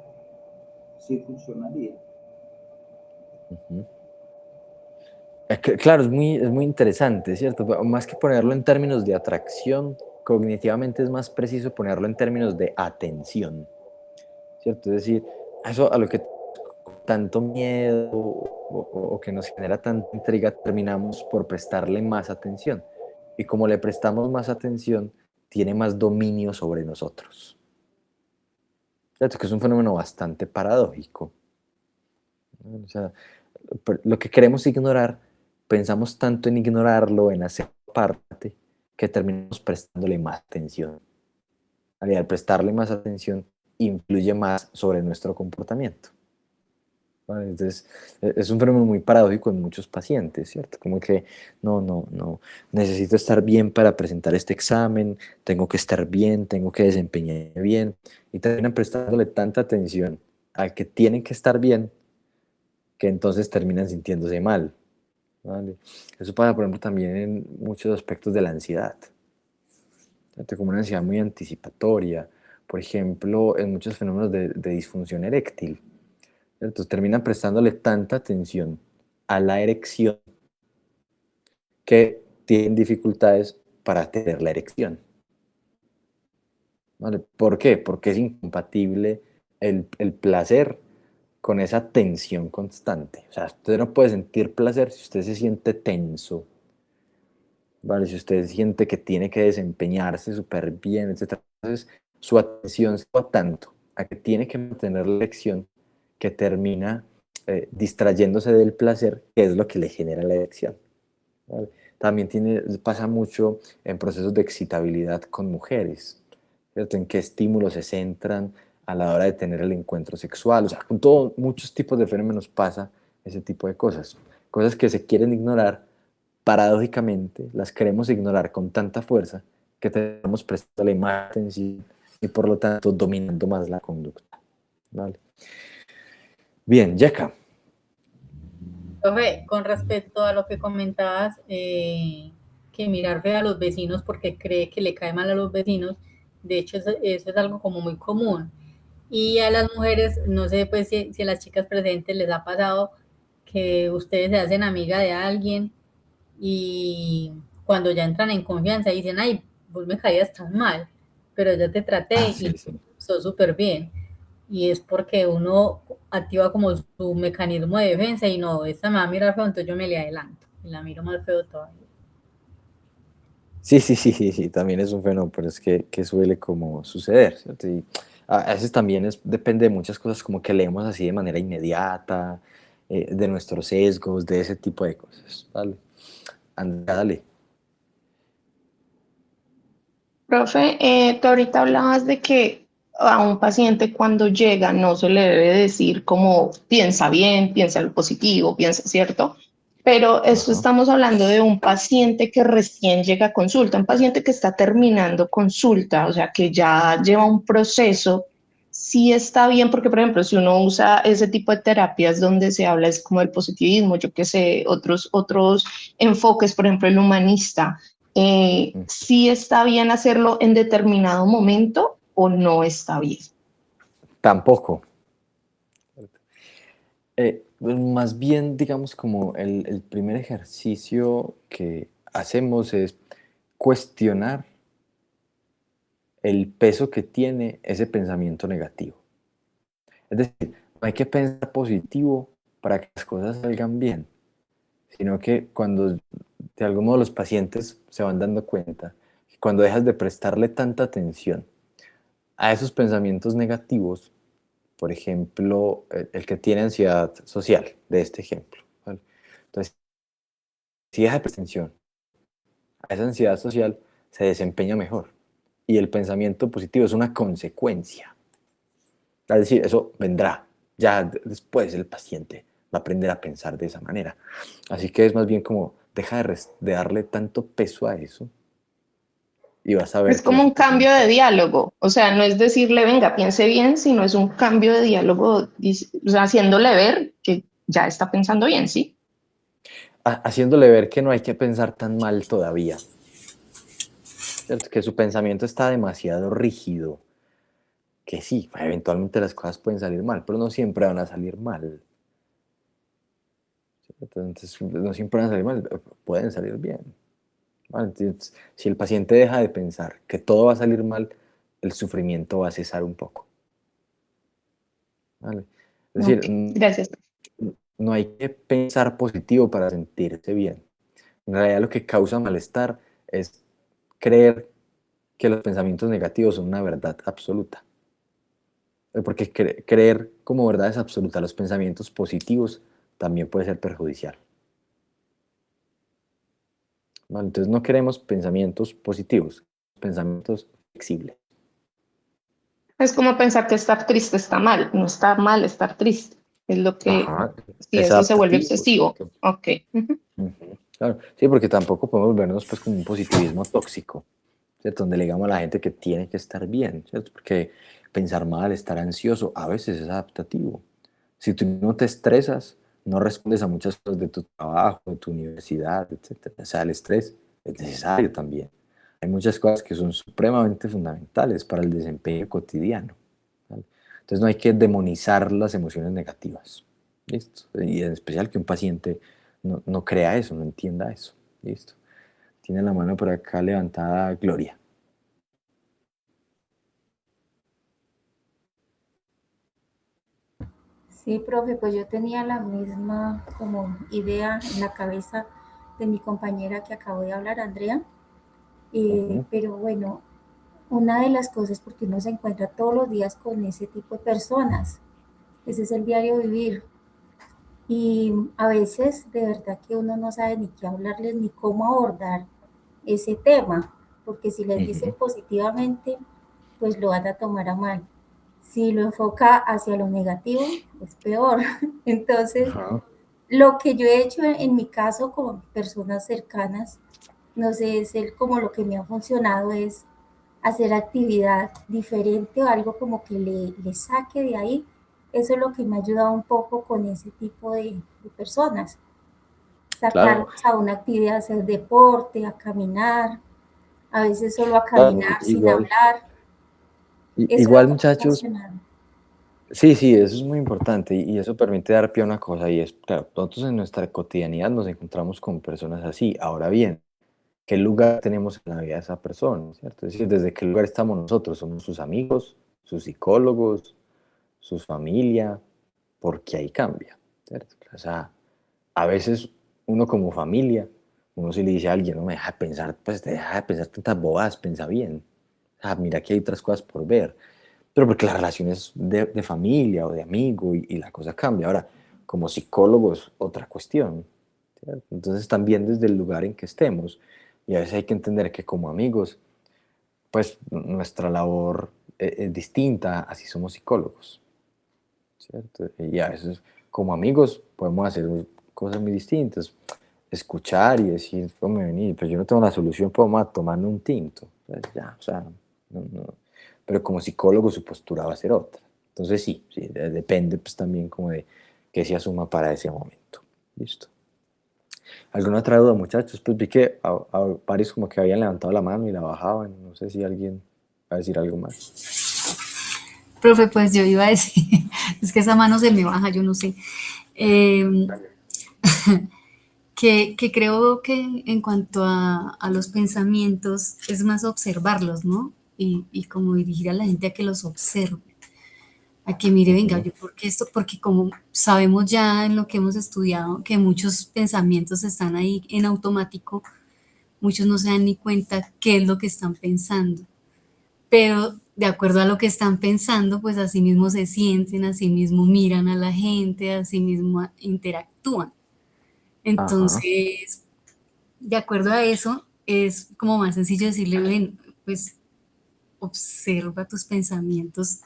sí funcionaría. Uh-huh. Claro, es muy interesante, ¿cierto? Pero más que ponerlo en términos de atracción, cognitivamente es más preciso ponerlo en términos de atención, ¿cierto? Es decir, eso a lo que tanto miedo o que nos genera tanta intriga, terminamos por prestarle más atención. Y como le prestamos más atención, tiene más dominio sobre nosotros. ¿Cierto? Que es un fenómeno bastante paradójico. O sea, lo que queremos ignorar, pensamos tanto en ignorarlo, en hacer parte, que terminamos prestándole más atención. Y al prestarle más atención, influye más sobre nuestro comportamiento. ¿Vale? Entonces, es un fenómeno muy paradójico en muchos pacientes, ¿cierto? Como que no, necesito estar bien para presentar este examen, tengo que estar bien, tengo que desempeñarme bien, y terminan prestándole tanta atención al que tienen que estar bien, que entonces terminan sintiéndose mal, ¿vale? Eso pasa, por ejemplo, también en muchos aspectos de la ansiedad, ¿cierto? Como una ansiedad muy anticipatoria, por ejemplo, en muchos fenómenos de disfunción eréctil. Entonces terminan prestándole tanta atención a la erección que tienen dificultades para tener la erección. ¿Vale? ¿Por qué? Porque es incompatible el placer con esa tensión constante. O sea, usted no puede sentir placer si usted se siente tenso, ¿vale? Si usted siente que tiene que desempeñarse súper bien, etc. Entonces, su atención se va tanto a que tiene que mantener la erección que termina distrayéndose del placer, que es lo que le genera la erección, ¿vale? También pasa mucho en procesos de excitabilidad con mujeres, ¿cierto? En qué estímulos se centran a la hora de tener el encuentro sexual. O sea, con muchos tipos de fenómenos pasa ese tipo de cosas. Cosas que se quieren ignorar, paradójicamente, las queremos ignorar con tanta fuerza que tenemos prestándole más atención y por lo tanto dominando más la conducta, ¿vale? Bien, Yeka. Profe, con respecto a lo que comentabas, que mirar feo a los vecinos porque cree que le cae mal a los vecinos, de hecho eso es algo como muy común. Y a las mujeres, no sé pues si a las chicas presentes les ha pasado que ustedes se hacen amiga de alguien y cuando ya entran en confianza dicen, ay, vos me caías tan mal, pero yo te traté y Sí, sí. sos súper bien. Y es porque uno activa como su mecanismo de defensa y no, esta me va a mirar feo, entonces yo me le adelanto y la miro más feo todavía. Sí, también es un fenómeno, pero es que suele como suceder, ¿cierto? Y a veces también depende de muchas cosas como que leemos así de manera inmediata, de nuestros sesgos, de ese tipo de cosas, ¿vale? Andrea, dale. Profe, tú ahorita hablabas de que a un paciente cuando llega no se le debe decir como piensa bien, piensa lo positivo, piensa cierto, pero esto Ajá. estamos hablando de un paciente que recién llega a consulta, un paciente que está terminando consulta, o sea, que ya lleva un proceso. Sí está bien, porque por ejemplo, si uno usa ese tipo de terapias donde se habla es como el positivismo, yo qué sé, otros enfoques, por ejemplo, el humanista, ¿sí está bien hacerlo en determinado momento o no está bien? Tampoco. Pues más bien, digamos, como el primer ejercicio que hacemos es cuestionar el peso que tiene ese pensamiento negativo. Es decir, no hay que pensar positivo para que las cosas salgan bien, sino que cuando de algún modo los pacientes se van dando cuenta que cuando dejas de prestarle tanta atención a esos pensamientos negativos, por ejemplo, el que tiene ansiedad social, de este ejemplo, ¿vale? Entonces, si deja de prestar atención a esa ansiedad social, se desempeña mejor. Y el pensamiento positivo es una consecuencia. Es decir, eso vendrá. Ya después el paciente va a aprender a pensar de esa manera. Así que es más bien como deja de darle tanto peso a eso y vas a Es ver que como la un situación cambio de cambia. diálogo, o sea, no es decirle, venga, piense bien, sino es un cambio de diálogo, o sea, haciéndole ver que ya está pensando bien, ¿sí? Haciéndole ver que no hay que pensar tan mal todavía, ¿cierto? Que su pensamiento está demasiado rígido, que sí, eventualmente las cosas pueden salir mal, pero no siempre van a salir mal. ¿Cierto? Entonces, no siempre van a salir mal, pueden salir bien. ¿Vale? Entonces, si el paciente deja de pensar que todo va a salir mal, el sufrimiento va a cesar un poco. ¿Vale? Es decir, Ok, gracias. no hay que pensar positivo para sentirse bien. En realidad lo que causa malestar es creer que los pensamientos negativos son una verdad absoluta. Porque creer como verdades absolutas los pensamientos positivos también puede ser perjudicial. ¿Vale? Entonces no queremos pensamientos positivos, pensamientos flexibles. Es como pensar que estar triste está mal. No está mal estar triste. Es lo que, Ajá, si es eso se vuelve adaptativo. obsesivo. Ok. Ujú. Ujú, claro. Sí, porque tampoco podemos vernos pues como un positivismo tóxico, ¿cierto? Donde le digamos a la gente que tiene que estar bien, ¿cierto? Porque pensar mal, estar ansioso, a veces es adaptativo. Si tú no te estresas, no respondes a muchas cosas de tu trabajo, de tu universidad, etcétera. O sea, el estrés es necesario también. Hay muchas cosas que son supremamente fundamentales para el desempeño cotidiano, ¿vale? Entonces no hay que demonizar las emociones negativas, ¿listo? Y en especial que un paciente no crea eso, no entienda eso, ¿listo? Tiene la mano por acá levantada Gloria. Sí, profe, pues yo tenía la misma como idea en la cabeza de mi compañera que acabo de hablar, Andrea. Ujú, Pero bueno, una de las cosas porque uno se encuentra todos los días con ese tipo de personas, ese es el diario vivir. Y a veces de verdad que uno no sabe ni qué hablarles ni cómo abordar ese tema, porque si les dice ujú. positivamente, pues lo van a tomar a mal. Si lo enfoca hacia lo negativo, es peor. Entonces, Ajá, lo que yo he hecho en mi caso con personas cercanas, no sé, es como lo que me ha funcionado es hacer actividad diferente o algo como que le saque de ahí. Eso es lo que me ha ayudado un poco con ese tipo de personas. claro, Sacarlos a una actividad, hacer deporte, a caminar, a veces solo a claro, caminar sin igual, hablar. Eso es lo igual que me ha muchachos. funcionado. Sí, sí, eso es muy importante y eso permite dar pie a una cosa y es, claro, nosotros en nuestra cotidianidad nos encontramos con personas así. Ahora bien, ¿qué lugar tenemos en la vida de esa persona? ¿Cierto? Es decir, ¿desde qué lugar estamos nosotros? ¿Somos sus amigos, sus psicólogos, su familia? Porque ahí cambia, ¿cierto? O sea, a veces uno como familia, uno sí le dice a alguien, no me deja de pensar, pues deja de pensar tantas bobadas, piensa bien. Ah, mira que hay otras cosas por ver, pero porque la relación es de familia o de amigo y la cosa cambia. Ahora, como psicólogo es otra cuestión, ¿cierto? Entonces también desde el lugar en que estemos, y a veces hay que entender que como amigos, pues nuestra labor es distinta a si somos psicólogos, ¿cierto? Y a veces como amigos podemos hacer cosas muy distintas, escuchar y decir, hombre, vení, pues yo no tengo la solución, podemos tomarme un tinto, pues ya, o sea, no. Pero como psicólogo su postura va a ser otra. Entonces sí, sí, depende pues también como de qué se asuma para ese momento. Listo. ¿Alguna otra duda, muchachos? Pues vi que a varios como que habían levantado la mano y la bajaban, no sé si alguien va a decir algo más. Profe, pues yo iba a decir, es que esa mano se me baja, yo no sé. Eh, que creo que en cuanto a los pensamientos es más observarlos, ¿no? Y como dirigir a la gente a que los observe, a que mire, venga, Ujú. yo, porque esto, porque como sabemos ya en lo que hemos estudiado que muchos pensamientos están ahí en automático, muchos no se dan ni cuenta qué es lo que están pensando, pero de acuerdo a lo que están pensando, pues así mismo se sienten, así mismo miran a la gente, así mismo interactúan. Ajá, Entonces, de acuerdo a eso, es como más sencillo decirle, ven, pues observa tus pensamientos,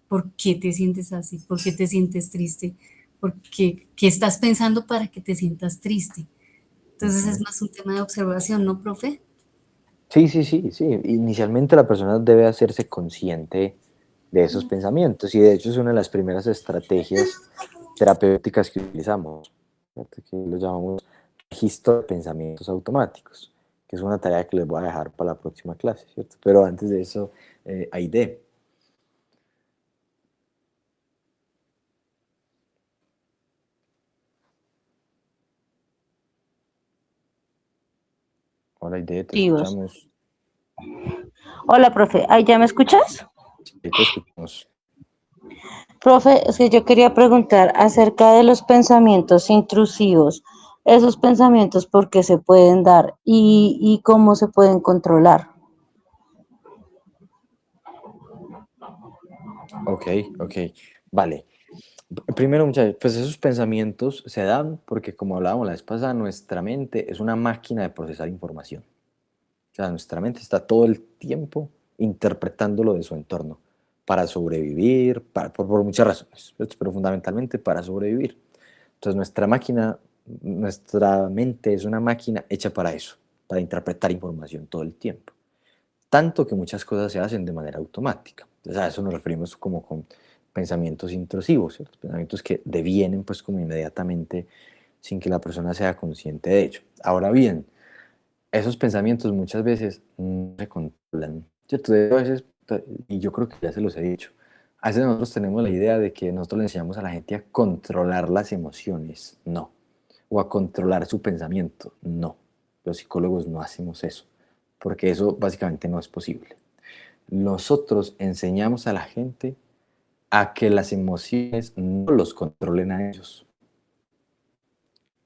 por qué te sientes así, por qué te sientes triste, qué estás pensando para que te sientas triste. Entonces es ujú. más un tema de observación, ¿no, profe? Sí, sí, sí, sí. Inicialmente la persona debe hacerse consciente de esos pensamientos y de hecho es una de las primeras estrategias terapéuticas que utilizamos, ¿cierto? Que lo llamamos registro de pensamientos automáticos, que es una tarea que les voy a dejar para la próxima clase, ¿cierto? Pero antes de eso, Aide. Hola Aide, te Sí, vos. escuchamos. Hola, profe. ¿Ahí ya me escuchas? Sí, te escuchamos. Profe, es que yo quería preguntar acerca de los pensamientos intrusivos. Esos pensamientos, ¿por qué se pueden dar y cómo se pueden controlar? Ok, ok, vale. Primero, muchachos, pues esos pensamientos se dan porque, como hablábamos la vez pasada, nuestra mente es una máquina de procesar información. O sea, nuestra mente está todo el tiempo interpretando lo de su entorno para sobrevivir, por muchas razones, pues, pero fundamentalmente para sobrevivir. Entonces, nuestra mente es una máquina hecha para eso, para interpretar información todo el tiempo. Tanto que muchas cosas se hacen de manera automática. Entonces, a eso nos referimos como con pensamientos intrusivos, ¿cierto? Pensamientos que devienen pues como inmediatamente sin que la persona sea consciente de ello. Ahora bien, esos pensamientos muchas veces no se controlan, ¿cierto? A veces, y yo creo que ya se los he dicho, a veces nosotros tenemos la idea de que nosotros le enseñamos a la gente a controlar las emociones, no, o a controlar su pensamiento, no. Los psicólogos no hacemos eso, porque eso básicamente no es posible. Nosotros enseñamos a la gente a que las emociones no los controlen a ellos,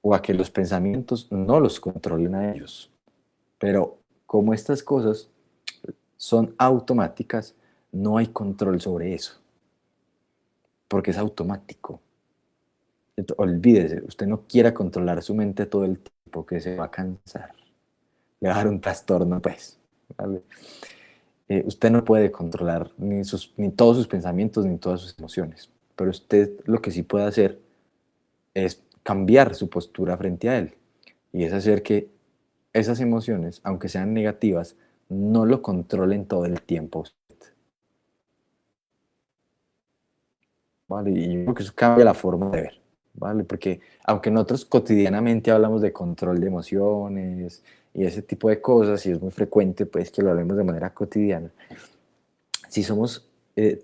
o a que los pensamientos no los controlen a ellos. Pero como estas cosas son automáticas, no hay control sobre eso, porque es automático. Entonces, olvídese, usted no quiera controlar su mente todo el tiempo, que se va a cansar, le va a dar un trastorno, pues. ¿Vale? Usted no puede controlar ni todos sus pensamientos ni todas sus emociones, pero usted lo que sí puede hacer es cambiar su postura frente a él, y es hacer que esas emociones, aunque sean negativas, no lo controlen todo el tiempo. ¿Vale? Y yo creo que eso cambia la forma de ver, ¿vale? Porque aunque nosotros cotidianamente hablamos de control de emociones y ese tipo de cosas, y es muy frecuente pues que lo hablemos de manera cotidiana, si somos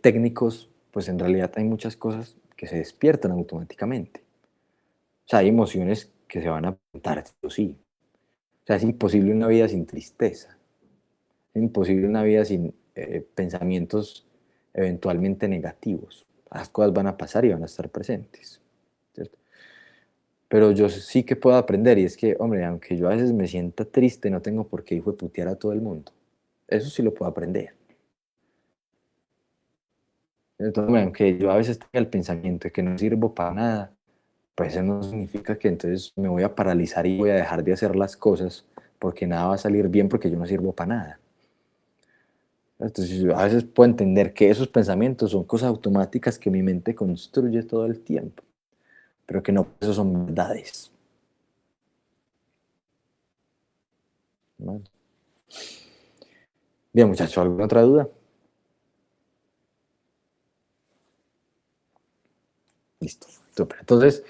técnicos, pues en realidad hay muchas cosas que se despiertan automáticamente. O sea, hay emociones que se van a presentar, sí. O sea, es imposible una vida sin tristeza. Es imposible una vida sin pensamientos eventualmente negativos. Las cosas van a pasar y van a estar presentes, ¿cierto? Pero yo sí que puedo aprender, y es que, hombre, aunque yo a veces me sienta triste, no tengo por qué hijo de putear a todo el mundo. Eso sí lo puedo aprender. Entonces, hombre, aunque yo a veces tenga el pensamiento de que no sirvo para nada, pues eso no significa que entonces me voy a paralizar y voy a dejar de hacer las cosas porque nada va a salir bien porque yo no sirvo para nada. Entonces, yo a veces puedo entender que esos pensamientos son cosas automáticas que mi mente construye todo el tiempo, pero que no, esos son verdades. ¿Vale? Bien, muchachos, ¿alguna otra duda? Listo. Súper. Entonces,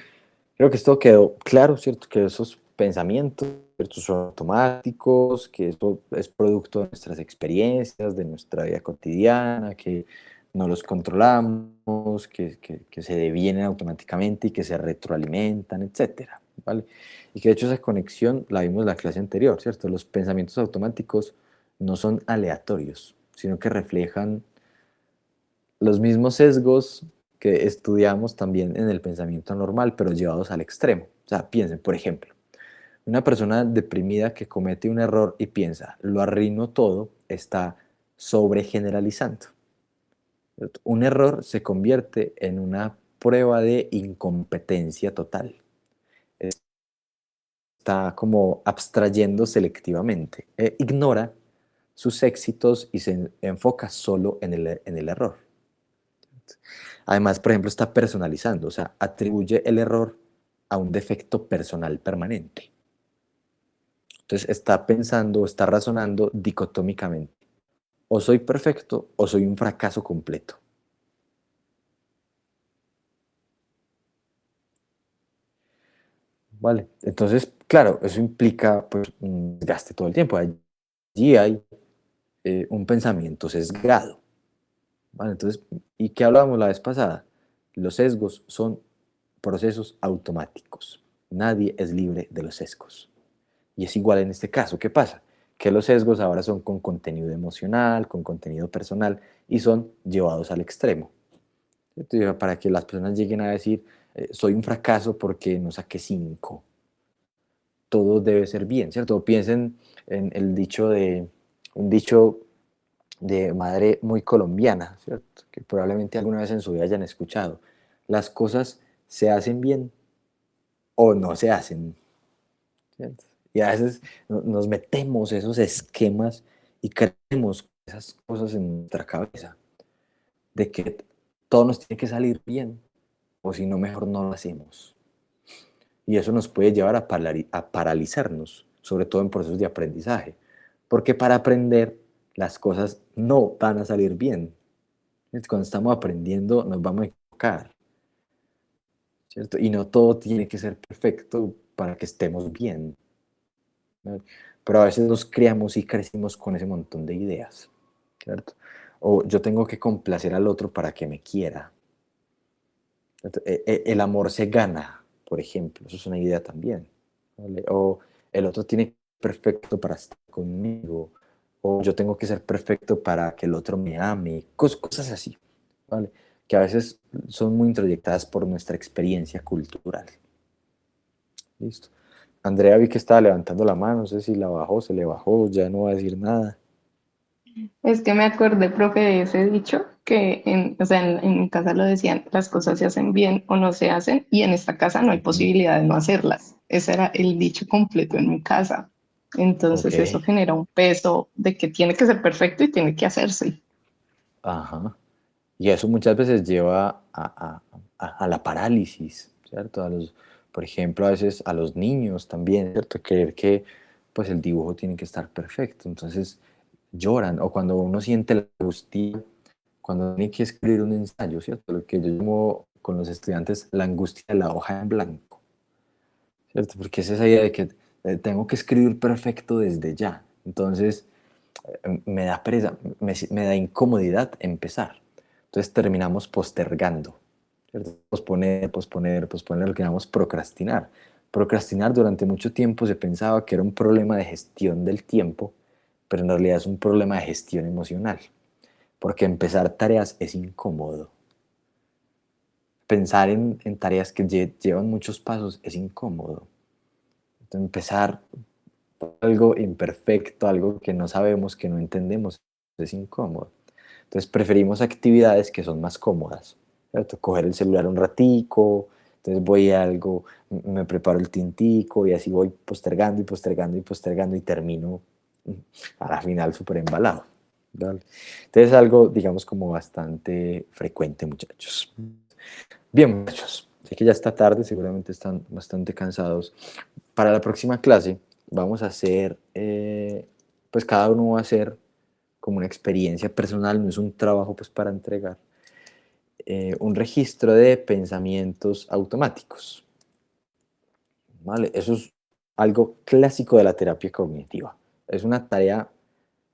creo que esto quedó claro, ¿cierto? Que esos pensamientos, ¿cierto? Son automáticos, que esto es producto de nuestras experiencias, de nuestra vida cotidiana, que no los controlamos, que se devienen automáticamente y que se retroalimentan, etcétera, ¿vale? Y que de hecho esa conexión la vimos en la clase anterior, ¿cierto? Los pensamientos automáticos no son aleatorios, sino que reflejan los mismos sesgos que estudiamos también en el pensamiento normal, pero llevados al extremo. O sea, piensen, por ejemplo, una persona deprimida que comete un error y piensa, lo arruino todo, está sobregeneralizando. Un error se convierte en una prueba de incompetencia total. Está como abstrayendo selectivamente. Ignora sus éxitos y se enfoca solo en el error. Además, por ejemplo, está personalizando, o sea, atribuye el error a un defecto personal permanente. Entonces está pensando, está razonando dicotómicamente. O soy perfecto o soy un fracaso completo. ¿Vale? Entonces, claro, eso implica pues, un desgaste todo el tiempo. Allí hay un pensamiento sesgado. ¿Vale? Entonces, ¿y qué hablábamos la vez pasada? Los sesgos son procesos automáticos. Nadie es libre de los sesgos. Y es igual en este caso. ¿Qué pasa? Que los sesgos ahora son con contenido emocional, con contenido personal y son llevados al extremo. ¿cierto? Y para que las personas lleguen a decir, soy un fracaso porque no saqué 5. Todo debe ser bien, ¿cierto? O piensen en un dicho de madre muy colombiana, ¿cierto? Que probablemente alguna vez en su vida hayan escuchado. Las cosas se hacen bien o no se hacen, ¿cierto? Y a veces nos metemos esos esquemas y creemos esas cosas en nuestra cabeza, de que todo nos tiene que salir bien, o si no, mejor no lo hacemos. Y eso nos puede llevar a paralizarnos, sobre todo en procesos de aprendizaje, porque para aprender las cosas no van a salir bien. Cuando estamos aprendiendo nos vamos a equivocar, ¿cierto? Y no todo tiene que ser perfecto para que estemos bien, ¿no? Pero a veces nos criamos y crecimos con ese montón de ideas, ¿cierto? O yo tengo que complacer al otro para que me quiera, ¿cierto? El amor se gana, por ejemplo, eso es una idea también, ¿vale? O el otro tiene que ser perfecto para estar conmigo, o yo tengo que ser perfecto para que el otro me ame, cosas así, ¿vale? Que a veces son muy introyectadas por nuestra experiencia cultural. Listo. Andrea vi que estaba levantando la mano, no sé si la bajó, se le bajó, ya no va a decir nada. Es que me acordé, profe, de ese dicho que o sea, en mi casa lo decían, las cosas se hacen bien o no se hacen, y en esta casa no hay posibilidad de no hacerlas. Ese era el dicho completo en mi casa. Ok, Entonces eso genera un peso de que tiene que ser perfecto y tiene que hacerse. ajá. Y eso muchas veces lleva a la parálisis, ¿cierto? Por ejemplo, a veces a los niños también, ¿cierto? Creer que pues el dibujo tiene que estar perfecto, entonces lloran, o cuando uno siente la angustia, cuando tiene que escribir un ensayo, ¿cierto? Lo que yo llamo con los estudiantes la angustia de la hoja en blanco, ¿cierto? Porque es esa idea de que tengo que escribir perfecto desde ya, entonces me da pereza, me da incomodidad empezar. Entonces terminamos postergando, ¿cierto? Posponer, posponer, posponer, lo que llamamos procrastinar. Procrastinar durante mucho tiempo se pensaba que era un problema de gestión del tiempo, pero en realidad es un problema de gestión emocional, porque empezar tareas es incómodo. Pensar en tareas que llevan muchos pasos es incómodo. Entonces, empezar algo imperfecto, algo que no sabemos, que no entendemos, es incómodo. Entonces preferimos actividades que son más cómodas, ¿cierto? Coger el celular un ratico, entonces voy a algo, me preparo el tintico y así voy postergando y postergando y postergando y termino a la final súper embalado, ¿vale? Entonces es algo, digamos, como bastante frecuente, muchachos. Bien, muchachos, sé que ya está tarde, seguramente están bastante cansados. Para la próxima clase vamos a hacer, pues cada uno va a hacer como una experiencia personal, no es un trabajo pues para entregar, un registro de pensamientos automáticos, ¿vale? Eso es algo clásico de la terapia cognitiva, es una tarea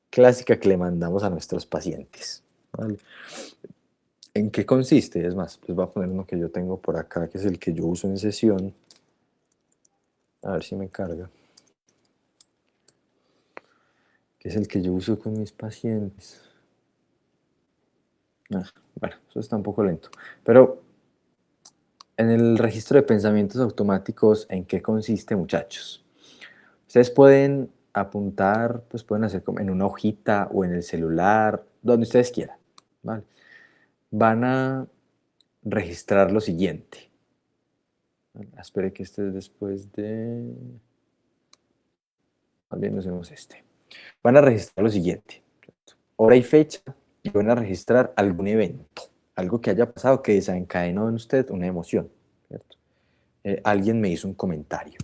clásica que le mandamos a nuestros pacientes, ¿vale? ¿En qué consiste? Es más, les voy a poner uno que yo tengo por acá, que es el que yo uso en sesión, a ver si me carga, que es el que yo uso con mis pacientes. Bueno, eso está un poco lento, pero en el registro de pensamientos automáticos, ¿en qué consiste, muchachos? Ustedes pueden apuntar, pues pueden hacer como en una hojita o en el celular, donde ustedes quieran, ¿vale? Van a registrar lo siguiente. Espere que este es después de... Más bien usemos este. Van a registrar lo siguiente. Hora y fecha, y van a registrar algún evento, algo que haya pasado que desencadenó en usted una emoción, ¿cierto? Alguien me hizo un comentario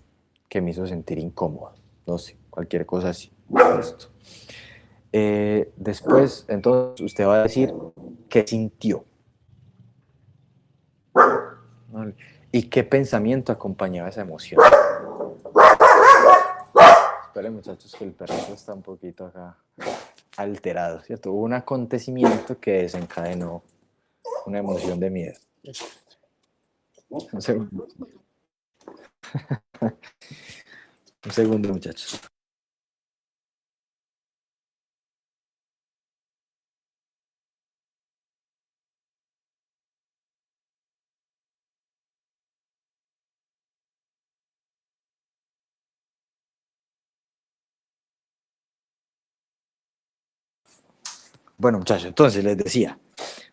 que me hizo sentir incómodo, no sé, cualquier cosa así. Listo. Después, entonces, usted va a decir qué sintió, ¿vale? Y qué pensamiento acompañaba esa emoción. Esperen, muchachos, que el perrito está un poquito acá alterado, ¿cierto? Hubo un acontecimiento que desencadenó una emoción de miedo. Un segundo. Un segundo, muchachos. Bueno, muchachos, entonces les decía,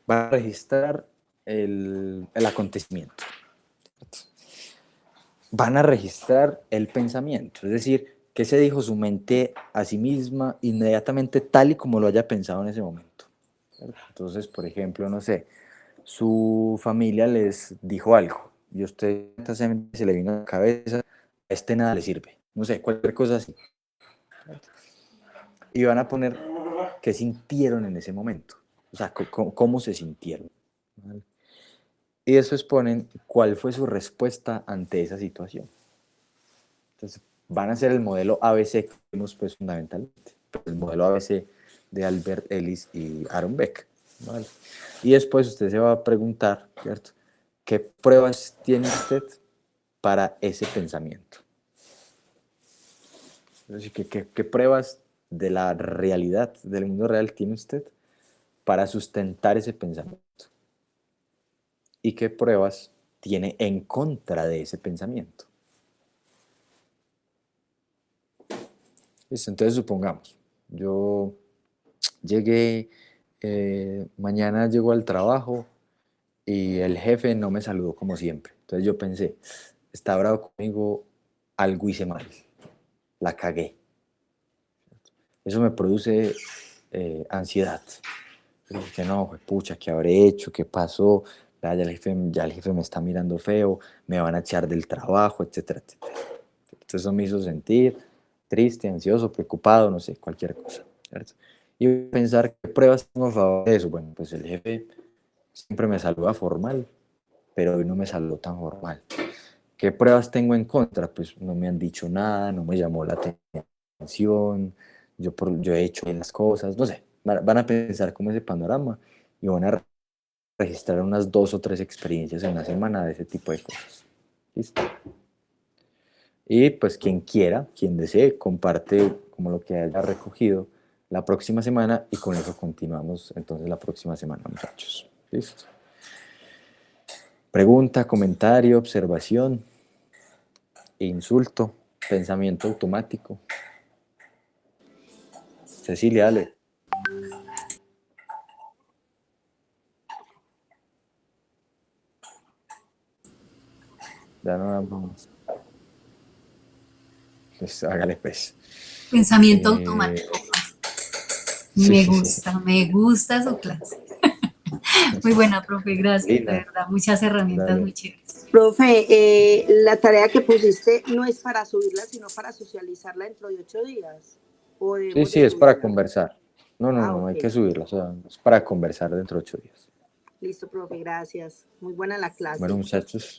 van a registrar el acontecimiento. Van a registrar el pensamiento, es decir, qué se dijo su mente a sí misma inmediatamente tal y como lo haya pensado en ese momento. Entonces, por ejemplo, no sé, su familia les dijo algo y a usted se le vino a la cabeza, a este nada le sirve, no sé, cualquier cosa así. Y van a poner qué sintieron en ese momento, o sea, cómo se sintieron, ¿vale? Y después ponen cuál fue su respuesta ante esa situación. Entonces, van a hacer el modelo ABC que vimos pues fundamentalmente, el modelo ABC de Albert Ellis y Aaron Beck, ¿vale? Y después usted se va a preguntar, ¿cierto? ¿Qué pruebas tiene usted para ese pensamiento? Es decir, ¿qué pruebas de la realidad, del mundo real tiene usted para sustentar ese pensamiento? ¿Y qué pruebas tiene en contra de ese pensamiento? ¿Listo? Entonces supongamos, yo llegué, mañana llego al trabajo y el jefe no me saludó como siempre. Entonces yo pensé, está bravo conmigo, algo hice mal, la cagué. Eso me produce ansiedad. Que no, pucha, ¿qué habré hecho? ¿Qué pasó? Ya el jefe me está mirando feo, me van a echar del trabajo, etcétera, etcétera. Entonces eso me hizo sentir triste, ansioso, preocupado, no sé, cualquier cosa, ¿cierto? Y pensar qué pruebas tengo a favor de eso. Bueno, pues el jefe siempre me saluda formal, pero hoy no me saludó tan formal. ¿Qué pruebas tengo en contra? Pues no me han dicho nada, no me llamó la atención, yo he hecho bien las cosas, no sé. Van a pensar como ese panorama y van a registrar unas 2 o 3 experiencias en la semana de ese tipo de cosas. ¿Listo? Y pues quien quiera, quien desee, comparte como lo que haya recogido la próxima semana y con eso continuamos entonces la próxima semana, muchachos. ¿Listo? Pregunta, comentario, observación, insulto, pensamiento automático. Cecilia, dale. Ya no vamos. Pues hágale pues. Pensamiento automático. Sí. Me gusta su clase. Muy buena, profe, gracias, Linda. de verdad, muchas herramientas Dale. muy chéveres. Profe, la tarea que pusiste no es para subirla, sino para socializarla dentro de 8 días. ¿O debemos Sí, de es para subirla? conversar. No hay Ok. que subirla, o sea, es para conversar dentro de 8 días. Listo, profe, gracias. Muy buena la clase. Bueno, muchachos.